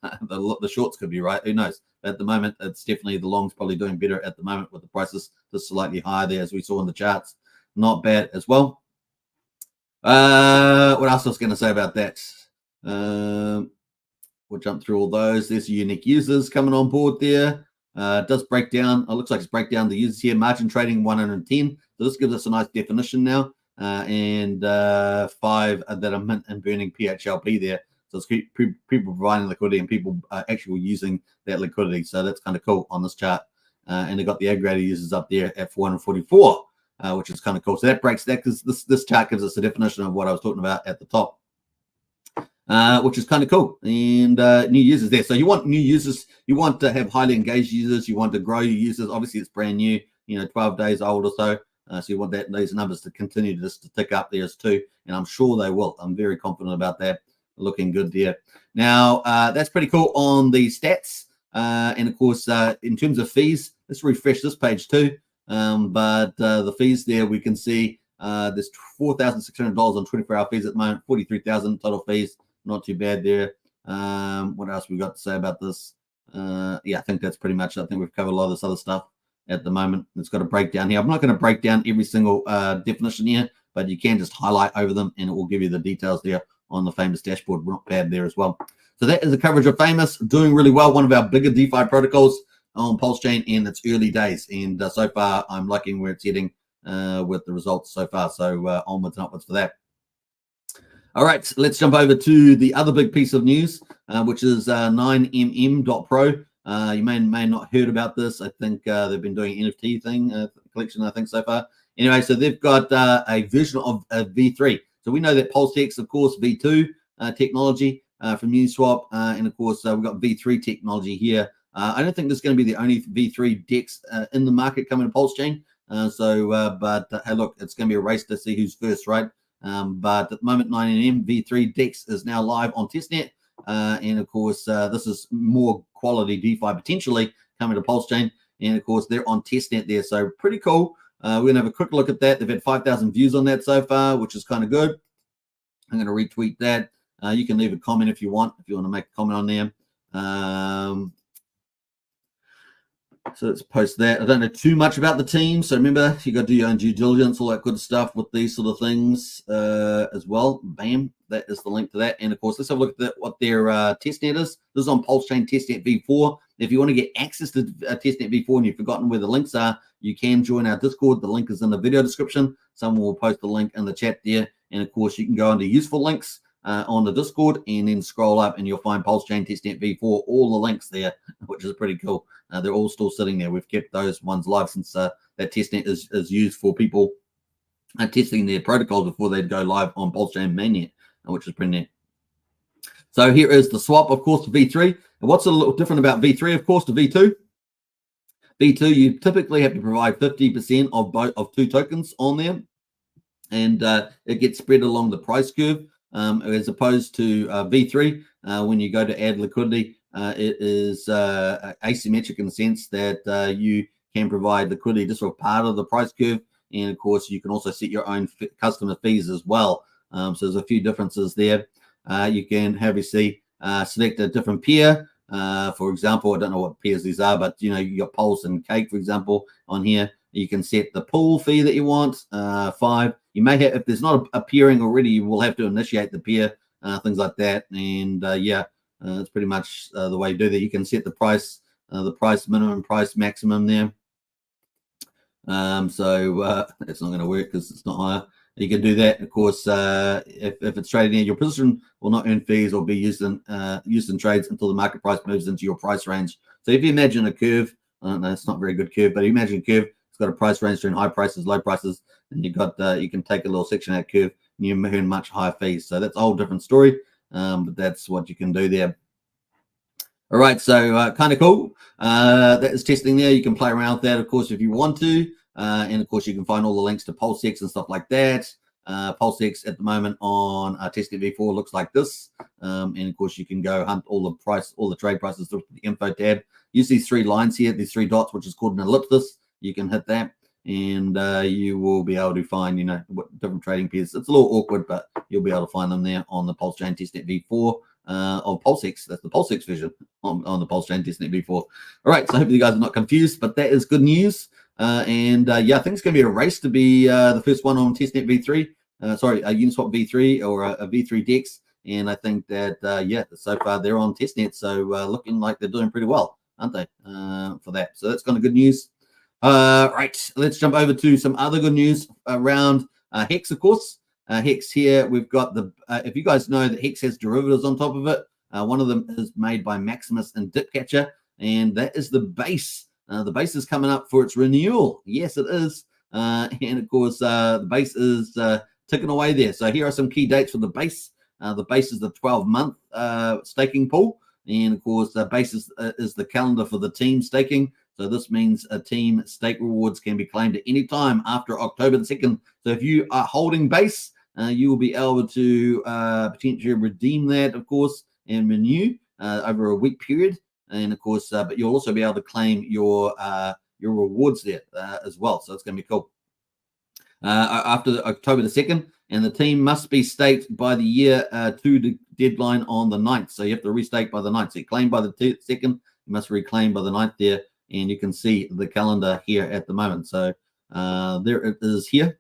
The shorts could be right. Who knows? But at the moment, it's definitely the longs probably doing better at the moment with the prices just slightly higher there, as we saw in the charts. Not bad as well. What else I was going to say about that? We'll jump through all those. There's unique users coming on board there. It does break down. It looks like it's break down the users here. Margin trading 110. So this gives us a nice definition now. And 5 that are mint and burning PHLP there. So it's people providing liquidity and people actually using that liquidity. So that's kind of cool on this chart. And they've got the aggregated users up there at 444, which is kind of cool. So that breaks that, because this chart gives us a definition of what I was talking about at the top, which is kind of cool. And new users there. So you want new users. You want to have highly engaged users. You want to grow your users. Obviously, it's brand new, 12 days old or so. So you want these numbers to continue just to tick up there too. And I'm sure they will. I'm very confident about that. Looking good there. Now, that's pretty cool on the stats. And of course, in terms of fees, let's refresh this page too. But the fees there, we can see there's $4,600 on 24-hour fees at the moment, 43,000 total fees. Not too bad there. What else we got to say about this? Yeah, I think that's pretty much it. I think we've covered a lot of this other stuff at the moment. It's got a breakdown here. I'm not going to break down every single definition here, but you can just highlight over them and it will give you the details there on the Phamous dashboard. Not bad there as well. So that is the coverage of Phamous, doing really well. One of our bigger DeFi protocols on Pulsechain in its early days. And so far, I'm liking where it's heading with the results so far. So onwards and upwards for that. All right, let's jump over to the other big piece of news, which is 9mmPro. You may not heard about this. I think they've been doing an NFT thing, collection, I think, so far. Anyway, so they've got a version of V3. So we know that Pulsechain, of course, V2 technology from Uniswap. And, of course, we've got V3 technology here. I don't think this is going to be the only V3 DEX in the market coming to Pulsechain. But hey, look, it's going to be a race to see who's first, right? But at the moment, 9mm V3 DEX is now live on Testnet. And, of course, this is more quality DeFi potentially coming to Pulsechain. And, of course, they're on Testnet there. So pretty cool. We're going to have a quick look at that. They've had 5,000 views on that so far, which is kind of good. I'm going to retweet that. You can leave a comment if you want to make a comment on there. So let's post that. I don't know too much about the team. So remember, you got to do your own due diligence, all that good stuff with these sort of things as well. Bam. That is the link to that. And, of course, let's have a look at what their testnet is. This is on Pulsechain Testnet V4. If you want to get access to Testnet V4 and you've forgotten where the links are, you can join our Discord. The link is in the video description. Someone will post the link in the chat there. And, of course, you can go under useful links on the Discord and then scroll up and you'll find Pulsechain Testnet V4, all the links there, which is pretty cool. They're all still sitting there. We've kept those ones live since that testnet is used for people testing their protocols before they'd go live on Pulsechain mainnet, which is pretty neat. So here is the swap, of course, to V3. And what's a little different about V3, of course, to V2? V2, you typically have to provide 50% of two tokens on there, and it gets spread along the price curve, as opposed to V3. When you go to add liquidity, it is asymmetric in the sense that you can provide liquidity just for part of the price curve, and of course you can also set your own customer fees as well. So there's a few differences there. You can obviously select a different peer. For example, I don't know what peers these are, but you got Pulse and Cake, for example, on here. You can set the pool fee that you want, 5. You may have, if there's not a peering already, you will have to initiate the peer, things like that. And it's pretty much the way you do that. You can set the price minimum, price maximum there. So it's not going to work because it's not higher. You can do that. Of course, if it's trading in your position, will not earn fees or be used in trades until the market price moves into your price range. So if you imagine a curve, I don't know, it's not a very good curve, but you imagine a curve, it's got a price range between high prices, low prices, and you can take a little section of that curve and you earn much higher fees. So that's a whole different story, but that's what you can do there. All right, so kind of cool. That is testing there. You can play around with that, of course, if you want to. And, of course, you can find all the links to Pulsechain and stuff like that. Pulsechain at the moment on Testnet V4 looks like this. And, of course, you can go hunt all the trade prices through the info tab. You see 3 lines here, these 3 dots, which is called an ellipsis. You can hit that, and you will be able to find, what different trading pairs. It's a little awkward, but you'll be able to find them there on the Pulsechain Testnet V4 of Pulsechain. That's the Pulsechain version on the Pulsechain Testnet V4. All right, so I hope you guys are not confused, but that is good news. I think it's going to be a race to be the first one on Testnet V3. A Uniswap V3 or a V3 DEX. And I think that, so far they're on Testnet. So looking like they're doing pretty well, aren't they, for that? So that's kind of good news. Right, let's jump over to some other good news around Hex, of course. Hex here, we've got if you guys know that Hex has derivatives on top of it. One of them is made by Maximus and Dipcatcher, and that is the base. The base is coming up for its renewal. Yes, it is. And, of course, the base is ticking away there. So here are some key dates for the base. The base is the 12-month staking pool. And, of course, the base is the calendar for the team staking. So this means team stake rewards can be claimed at any time after October the 2nd. So if you are holding base, you will be able to potentially redeem that, of course, and renew over a week period. And of course, but you'll also be able to claim your rewards there as well. So it's going to be cool. After October the 2nd, and the team must be staked by the year 2 deadline on the 9th. So you have to restake by the 9th. So you claim by the 2nd, you must reclaim by the 9th there. And you can see the calendar here at the moment. So there it is here.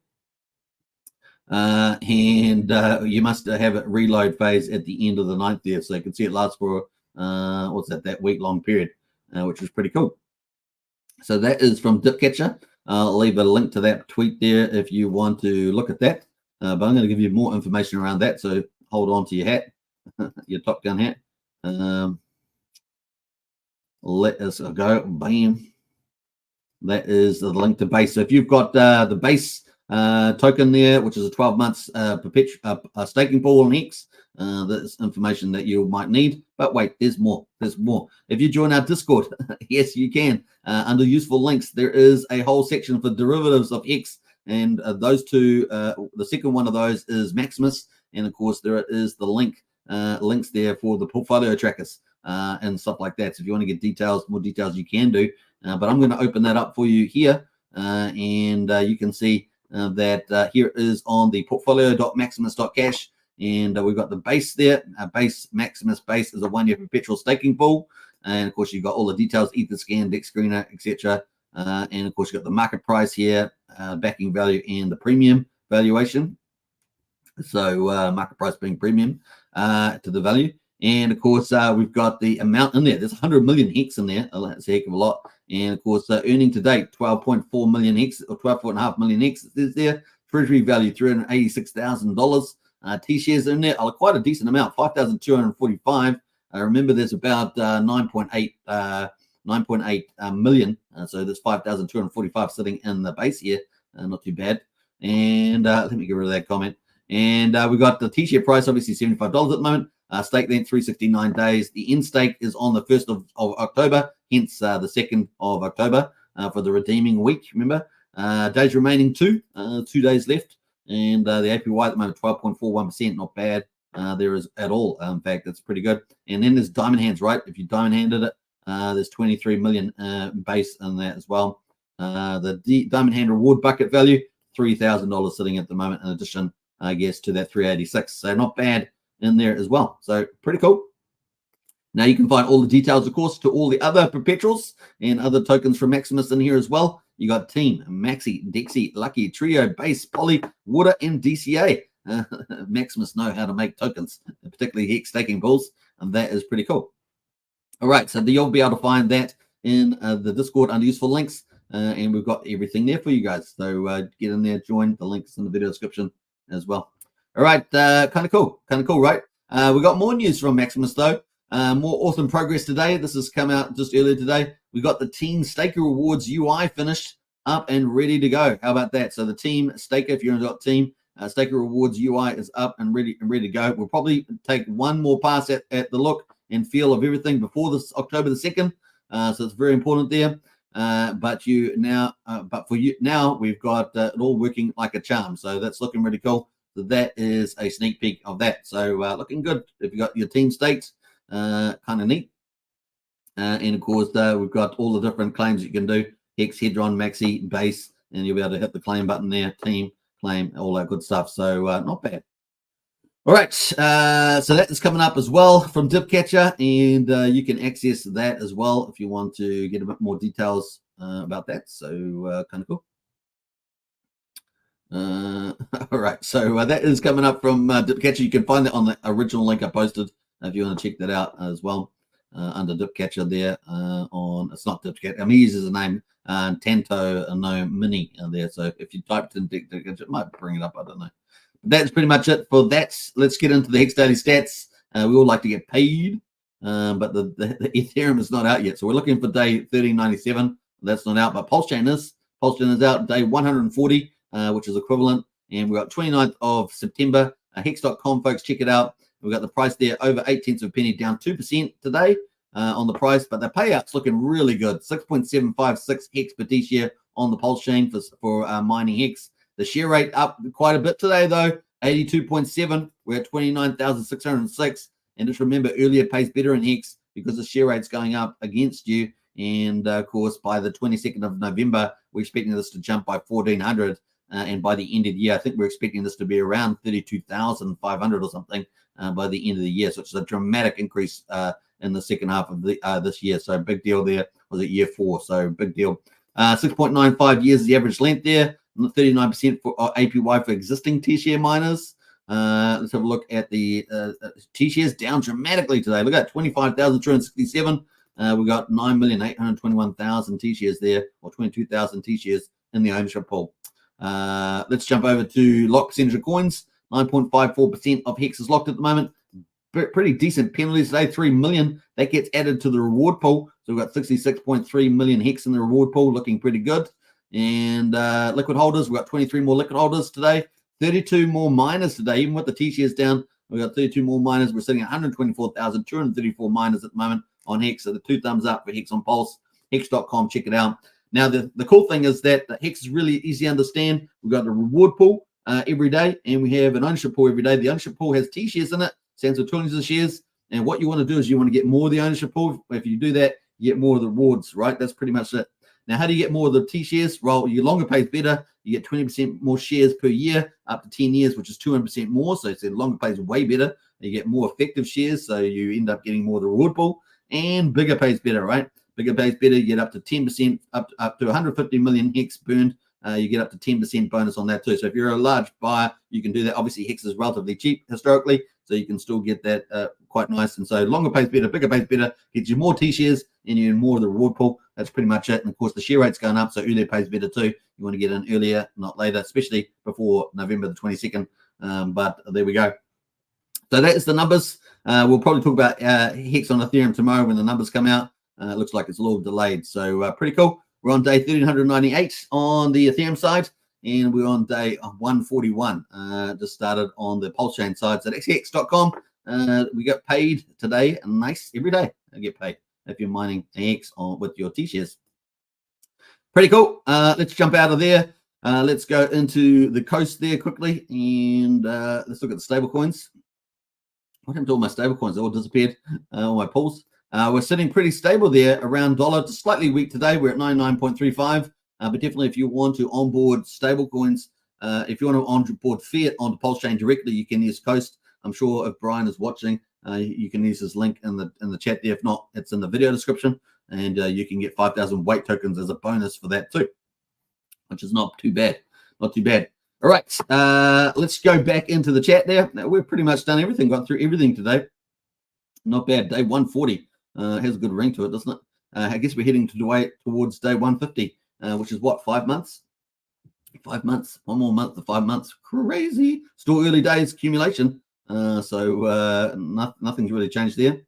and you must have a reload phase at the end of the 9th there, so you can see it lasts for that week-long period, which is pretty cool. So that is from Dipcatcher. I'll leave a link to that tweet there if you want to look at that. But I'm going to give you more information around that, so hold on to your hat, your Top Gun hat. Let us go. Bam. That is the link to base. So if you've got the base token there, which is a 12 months staking pool on Hex, that's information that you might need. But wait, there's more. There's more. If you join our Discord, yes, you can. Under useful links, there is a whole section for derivatives of Hex, and those two. The second one of those is Maximus, and of course there is the links there for the portfolio trackers and stuff like that. So if you want to get details, more details, you can do. But I'm going to open that up for you here, and you can see that here is on the portfolio.maximus.cash, and we've got the base there. Base Maximus base is a 1-year perpetual staking pool, and of course you've got all the details: Etherscan, DEX screener, etc. And of course you've got the market price here, backing value, and the premium valuation. So market price being premium to the value. And of course, we've got the amount in there. There's 100 million Hex in there. That's a heck of a lot. And of course, earning to date, 12.4 million Hex or 12.5 million Hex is there. Treasury value, $386,000. T-shares in there are quite a decent amount, 5,245. Remember, there's about 9.8 million. So there's 5,245 sitting in the base here. Not too bad. And let me get rid of that comment. And we got the T-share price, obviously $75 at the moment. Stake length 369 days. The end stake is on the 1st of October, hence the 2nd of October for the redeeming week. Remember, days remaining 2 days left, and the APY at the moment 12.41%. Not bad. There is at all. In fact, that's pretty good. And then there's diamond hands, right? If you diamond handed it, there's 23 million base in that as well. The diamond hand reward bucket value $3,000 sitting at the moment, in addition, I guess, to that 386. So not bad in there as well. So pretty cool. Now you can find all the details, of course, to all the other perpetuals and other tokens from Maximus in here as well. You got Team, Maxi, Dexy, Lucky, Trio, Base, Poly, Water, and DCA. Maximus know how to make tokens, particularly Hex staking pools, and that is pretty cool. All right, so you'll be able to find that in the Discord under useful links, and we've got everything there for you guys. So get in there, join. The links in the video description as well. All right, kind of cool, right? We got more news from Maximus though. More awesome progress today. This has come out just earlier today. We got the Team Staker Rewards UI finished up and ready to go. How about that? So the Team Staker, if you're in a team, Staker Rewards UI is up and ready to go. We'll probably take one more pass at the look and feel of everything before this October the 2nd. So it's very important there. But for you now, we've got it all working like a charm. So that's looking really cool. So that is a sneak peek of that. So looking good. If you got your team staked, kind of neat. And of course, we've got all the different claims you can do: Hex, Hedron, Maxi, Base, and you'll be able to hit the claim button there, team, claim, all that good stuff. So not bad. All right, so that is coming up as well from Dipcatcher, and you can access that as well if you want to get a bit more details about that. So kind of cool. All right, so that is coming up from Dipcatcher. You can find that on the original link I posted if you want to check that out as well under Dipcatcher there. It's not Dipcatcher. I mean, he uses the name Tanto No Mini there. So if you typed in Dipcatcher, it might bring it up. I don't know. That's pretty much it for that. Let's get into the Hex Daily Stats. We all like to get paid, but the Ethereum is not out yet. So we're looking for day 1397. That's not out, but Pulsechain is. Pulsechain is out day 140, which is equivalent. And we've got 29th of September. Hex.com, folks, check it out. We've got the price there over 0.8 of a penny, down 2% today on the price, but the payout's looking really good. 6.756 Hex per T-share on the Pulsechain for mining Hex. The share rate up quite a bit today, though, 82.7. We're at 29,606. And just remember, earlier pays better in Hex because the share rate's going up against you. And, of course, by the 22nd of November, we're expecting this to jump by 1,400. And by the end of the year, I think we're expecting this to be around 32,500 or something by the end of the year. So it's a dramatic increase in the second half of this year. So big deal there. Was it year 4? So big deal. 6.95 years is the average length there. 39% for APY for existing T-share miners. Let's have a look at the T-shares down dramatically today. Look at 25,267. We got 9,821,000 T-shares there, or 22,000 T-shares in the ownership pool. Let's jump over to lock percentage of coins. 9.54% of Hex is locked at the moment. Pretty decent penalties today, 3 million. That gets added to the reward pool. So we've got 66.3 million Hex in the reward pool, looking pretty good. And liquid holders, we've got 23 more liquid holders today. 32 more miners today, even with the T-shares down. We've got 32 more miners. We're sitting at 124,234 miners at the moment on Hex. So the 2 thumbs up for Hex on Pulse. Hex.com, check it out. Now, the cool thing is that Hex is really easy to understand. We've got the reward pool every day, and we have an ownership pool every day. The ownership pool has T-shares in it, stands for trillions of shares. And what you want to do is you want to get more of the ownership pool. If you do that, you get more of the rewards, right? That's pretty much it. Now, how do you get more of the T-shares? Well, your longer pays better. You get 20% more shares per year, up to 10 years, which is 200% more. So it's longer pays way better. You get more effective shares, so you end up getting more of the reward pool. And bigger pays better, right? Bigger pays better. You get up to 10%, up to 150 million Hex burned. You get up to 10% bonus on that too. So if you're a large buyer, you can do that. Obviously, Hex is relatively cheap historically, so you can still get that quite nice. And so longer pays better, bigger pays better, gets you more T-shares and you more of the reward pool. That's pretty much it. And of course, the share rate's going up, so earlier pays better too. You want to get in earlier, not later, especially before November the 22nd. But there we go. So that is the numbers. We'll probably talk about Hex on Ethereum tomorrow when the numbers come out. It looks like it's a little delayed. So pretty cool. We're on day 1398 on the Ethereum side, and we're on day 141. Just started on the Pulsechain side. So that's Hex.com. We got paid today. Nice. Every day I get paid if you're mining Hex with your T-shares. Pretty cool. Let's jump out of there. Let's go into the coast there quickly, and let's look at the stable coins. What happened to all my stable coins? They all disappeared. All my pools. We're sitting pretty stable there around dollar. Just slightly weak today. We're at 99.35. But definitely, if you want to onboard stable coins, if you want to onboard fiat onto Pulsechain directly, you can use Coast. I'm sure if Brian is watching, you can use his link in the chat there. If not, it's in the video description, and you can get 5,000 weight tokens as a bonus for that too, which is not too bad. Not too bad. All right, let's go back into the chat there. Now, we've pretty much done everything, got through everything today. Not bad. Day 140 has a good ring to it, doesn't it? I guess we're heading towards day 150, which is what, 5 months? 5 months. One more month to 5 months. Crazy. Still early days accumulation. So nothing's really changed there.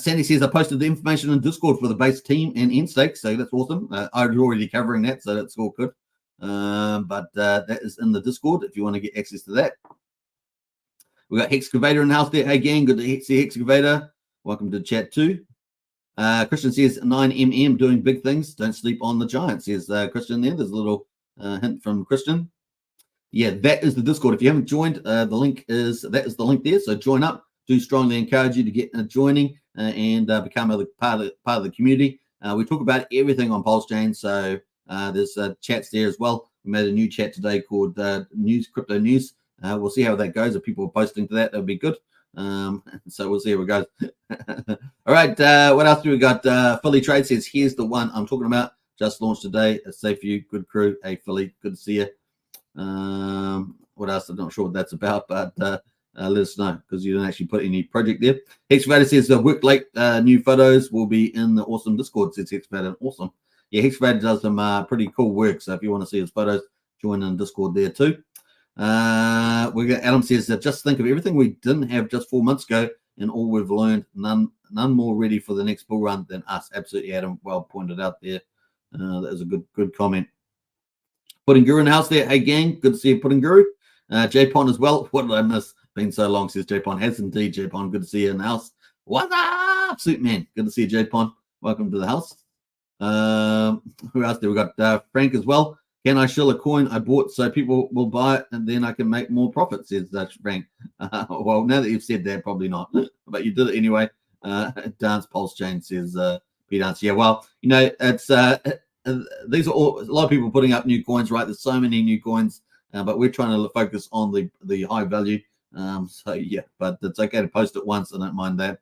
Sandy says I posted the information in Discord for the base team and end stake, so that's awesome. I was already covering that, so that's all good. But that is in the Discord if you want to get access to that. We got Hexcavator in the house there. Hey gang, good to see Hexcavator. Welcome to the chat too. Christian says 9mm doing big things. Don't sleep on the giant, says Christian there. There's a little hint from Christian. Yeah, that is the Discord. If you haven't joined, that is the link there. So join up. Do strongly encourage you to get joining and become a part of the community. We talk about everything on Pulsechain, so there's chats there as well. We made a new chat today called Crypto News. We'll see how that goes. If people are posting to that, that'll be good. So we'll see how it goes. All right, what else do we got? Philly Trade says, here's the one I'm talking about. Just launched today. It's safe for you. Good crew. Hey, Philly, good to see you. What else? I'm not sure what that's about, but let us know because you didn't actually put any project there. Hexcavator says work late. New photos will be in the awesome Discord. Says Hexcavator. Awesome. Yeah, Hexcavator does some pretty cool work. So if you want to see his photos, join in Discord there too. Adam says just think of everything we didn't have just 4 months ago and all we've learned. None more ready for the next bull run than us. Absolutely, Adam. Well pointed out there. That was a good comment. Pudding Guru in the house there. Hey gang, good to see you, Pudding Guru. J-Pon as well. What did I miss? Been so long, says J-Pon. Has indeed, J-Pon. Good to see you in the house. What's up, suit man? Good to see you, J-Pon. Welcome to the house. Who else there? We got Frank as well. Can I shill a coin I bought so people will buy it and then I can make more profit, says Frank. Well, now that you've said that, probably not. But you did it anyway. Dance Pulsechain says P-Dance. Yeah, well, you know, it's these are all a lot of people putting up new coins, right? There's so many new coins, but we're trying to focus on the high value. So yeah, but it's okay to post it once. I don't mind that.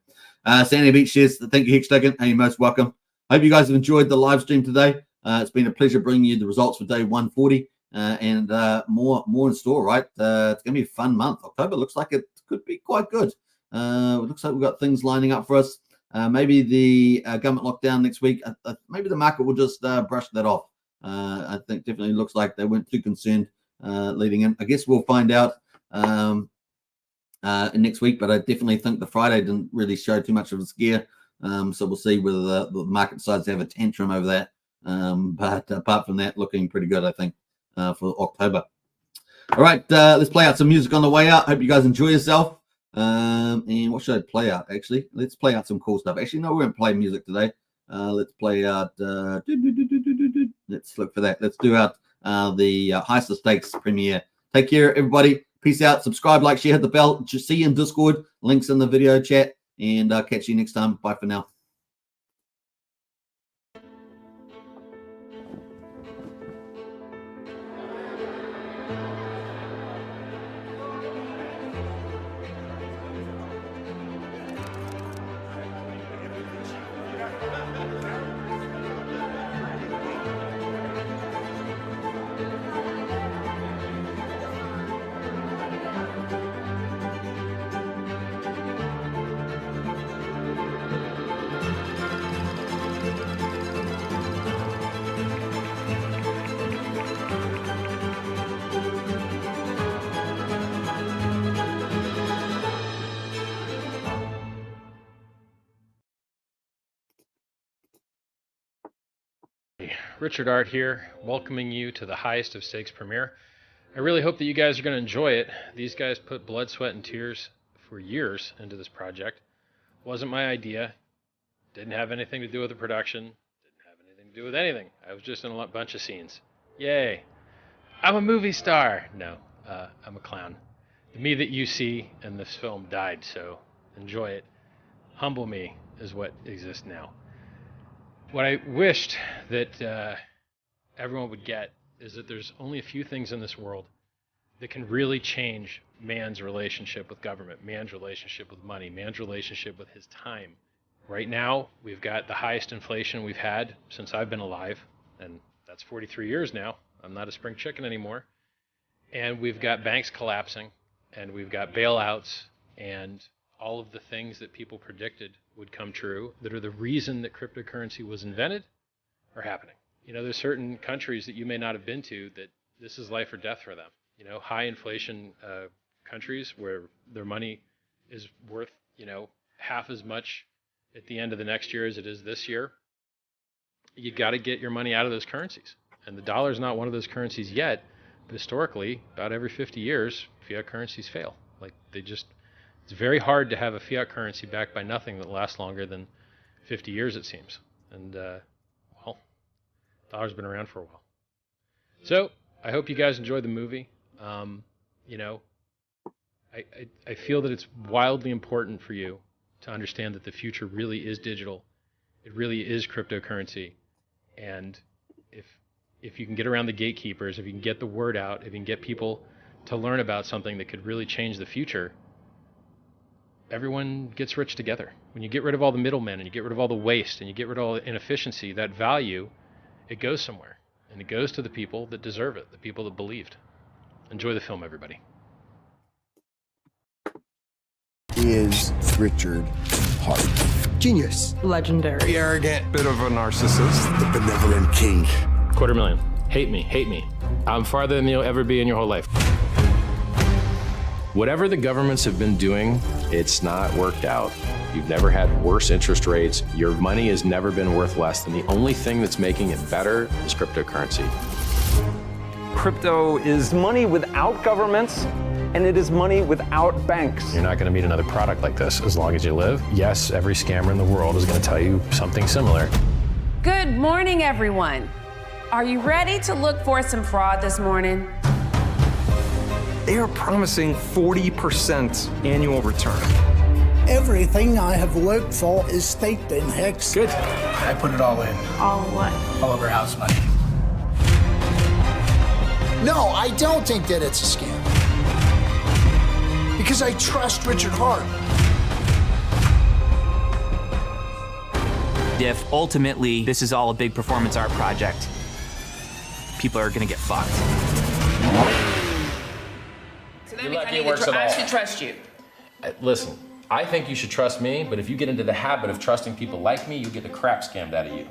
Sandy Beach says, thank you, Hex Token. Hey, you're most welcome. Hope you guys have enjoyed the live stream today. It's been a pleasure bringing you the results for day 140. and more in store, right? It's going to be a fun month. October looks like it could be quite good. It looks like we've got things lining up for us. Maybe the government lockdown next week, maybe the market will just brush that off. I think definitely looks like they weren't too concerned leading in. I guess we'll find out next week, but I definitely think the Friday didn't really show too much of a scare. So we'll see whether the market decides to have a tantrum over that. But apart from that, looking pretty good, I think, for October. All right, let's play out some music on the way out. Hope you guys enjoy yourself. And what should I play out, actually? Let's play out some cool stuff. Actually, no, we won't play music today. Let's play out, let's look for that. Let's do out the Heist Stakes premiere. Take care, everybody. Peace out. Subscribe, like, share, hit the bell. Just see you in Discord. Links in the video chat. And I'll catch you next time. Bye for now. Richard Art here, welcoming you to the Highest of Stakes premiere. I really hope that you guys are going to enjoy it. These guys put blood, sweat, and tears for years into this project. Wasn't my idea. Didn't have anything to do with the production. Didn't have anything to do with anything. I was just in a bunch of scenes. Yay. I'm a movie star. No, I'm a clown. The me that you see in this film died, so enjoy it. Humble me is what exists now. What I wished that everyone would get is that there's only a few things in this world that can really change man's relationship with government, man's relationship with money, man's relationship with his time. Right now, we've got the highest inflation we've had since I've been alive, and that's 43 years now. I'm not a spring chicken anymore. And we've got banks collapsing, and we've got bailouts, and all of the things that people predicted would come true that are the reason that cryptocurrency was invented are happening. You know, there's certain countries that you may not have been to that this is life or death for them. You know, high inflation countries where their money is worth, you know, half as much at the end of the next year as it is this year. You got to get your money out of those currencies. And the dollar is not one of those currencies yet. But historically, about every 50 years, fiat currencies fail. Like they just, it's very hard to have a fiat currency backed by nothing that lasts longer than 50 years, it seems. And, well, dollar's been around for a while. So I hope you guys enjoy the movie. You know, I feel that it's wildly important for you to understand that the future really is digital. It really is cryptocurrency. And if you can get around the gatekeepers, if you can get the word out, if you can get people to learn about something that could really change the future, everyone gets rich together. When you get rid of all the middlemen and you get rid of all the waste and you get rid of all the inefficiency, that value, it goes somewhere. And it goes to the people that deserve it, the people that believed. Enjoy the film, everybody. Is Richard Hart. Genius. Legendary. Arrogant, bit of a narcissist. The benevolent king. $250,000. Hate me. I'm farther than you'll ever be in your whole life. Whatever the governments have been doing, it's not worked out. You've never had worse interest rates. Your money has never been worth less than the only thing that's making it better is cryptocurrency. Crypto is money without governments, and it is money without banks. You're not going to meet another product like this as long as you live. Yes, every scammer in the world is going to tell you something similar. Good morning, everyone. Are you ready to look for some fraud this morning? They are promising 40% annual return. Everything I have worked for is staked in Hex. Good. I put it all in. All what? All of our house money. No, I don't think that it's a scam. Because I trust Richard Hart. If ultimately this is all a big performance art project, people are going to get fucked. So that You're means lucky it works at I all. should trust you. Listen, I think you should trust me, but if you get into the habit of trusting people like me, you'll get the crap scammed out of you.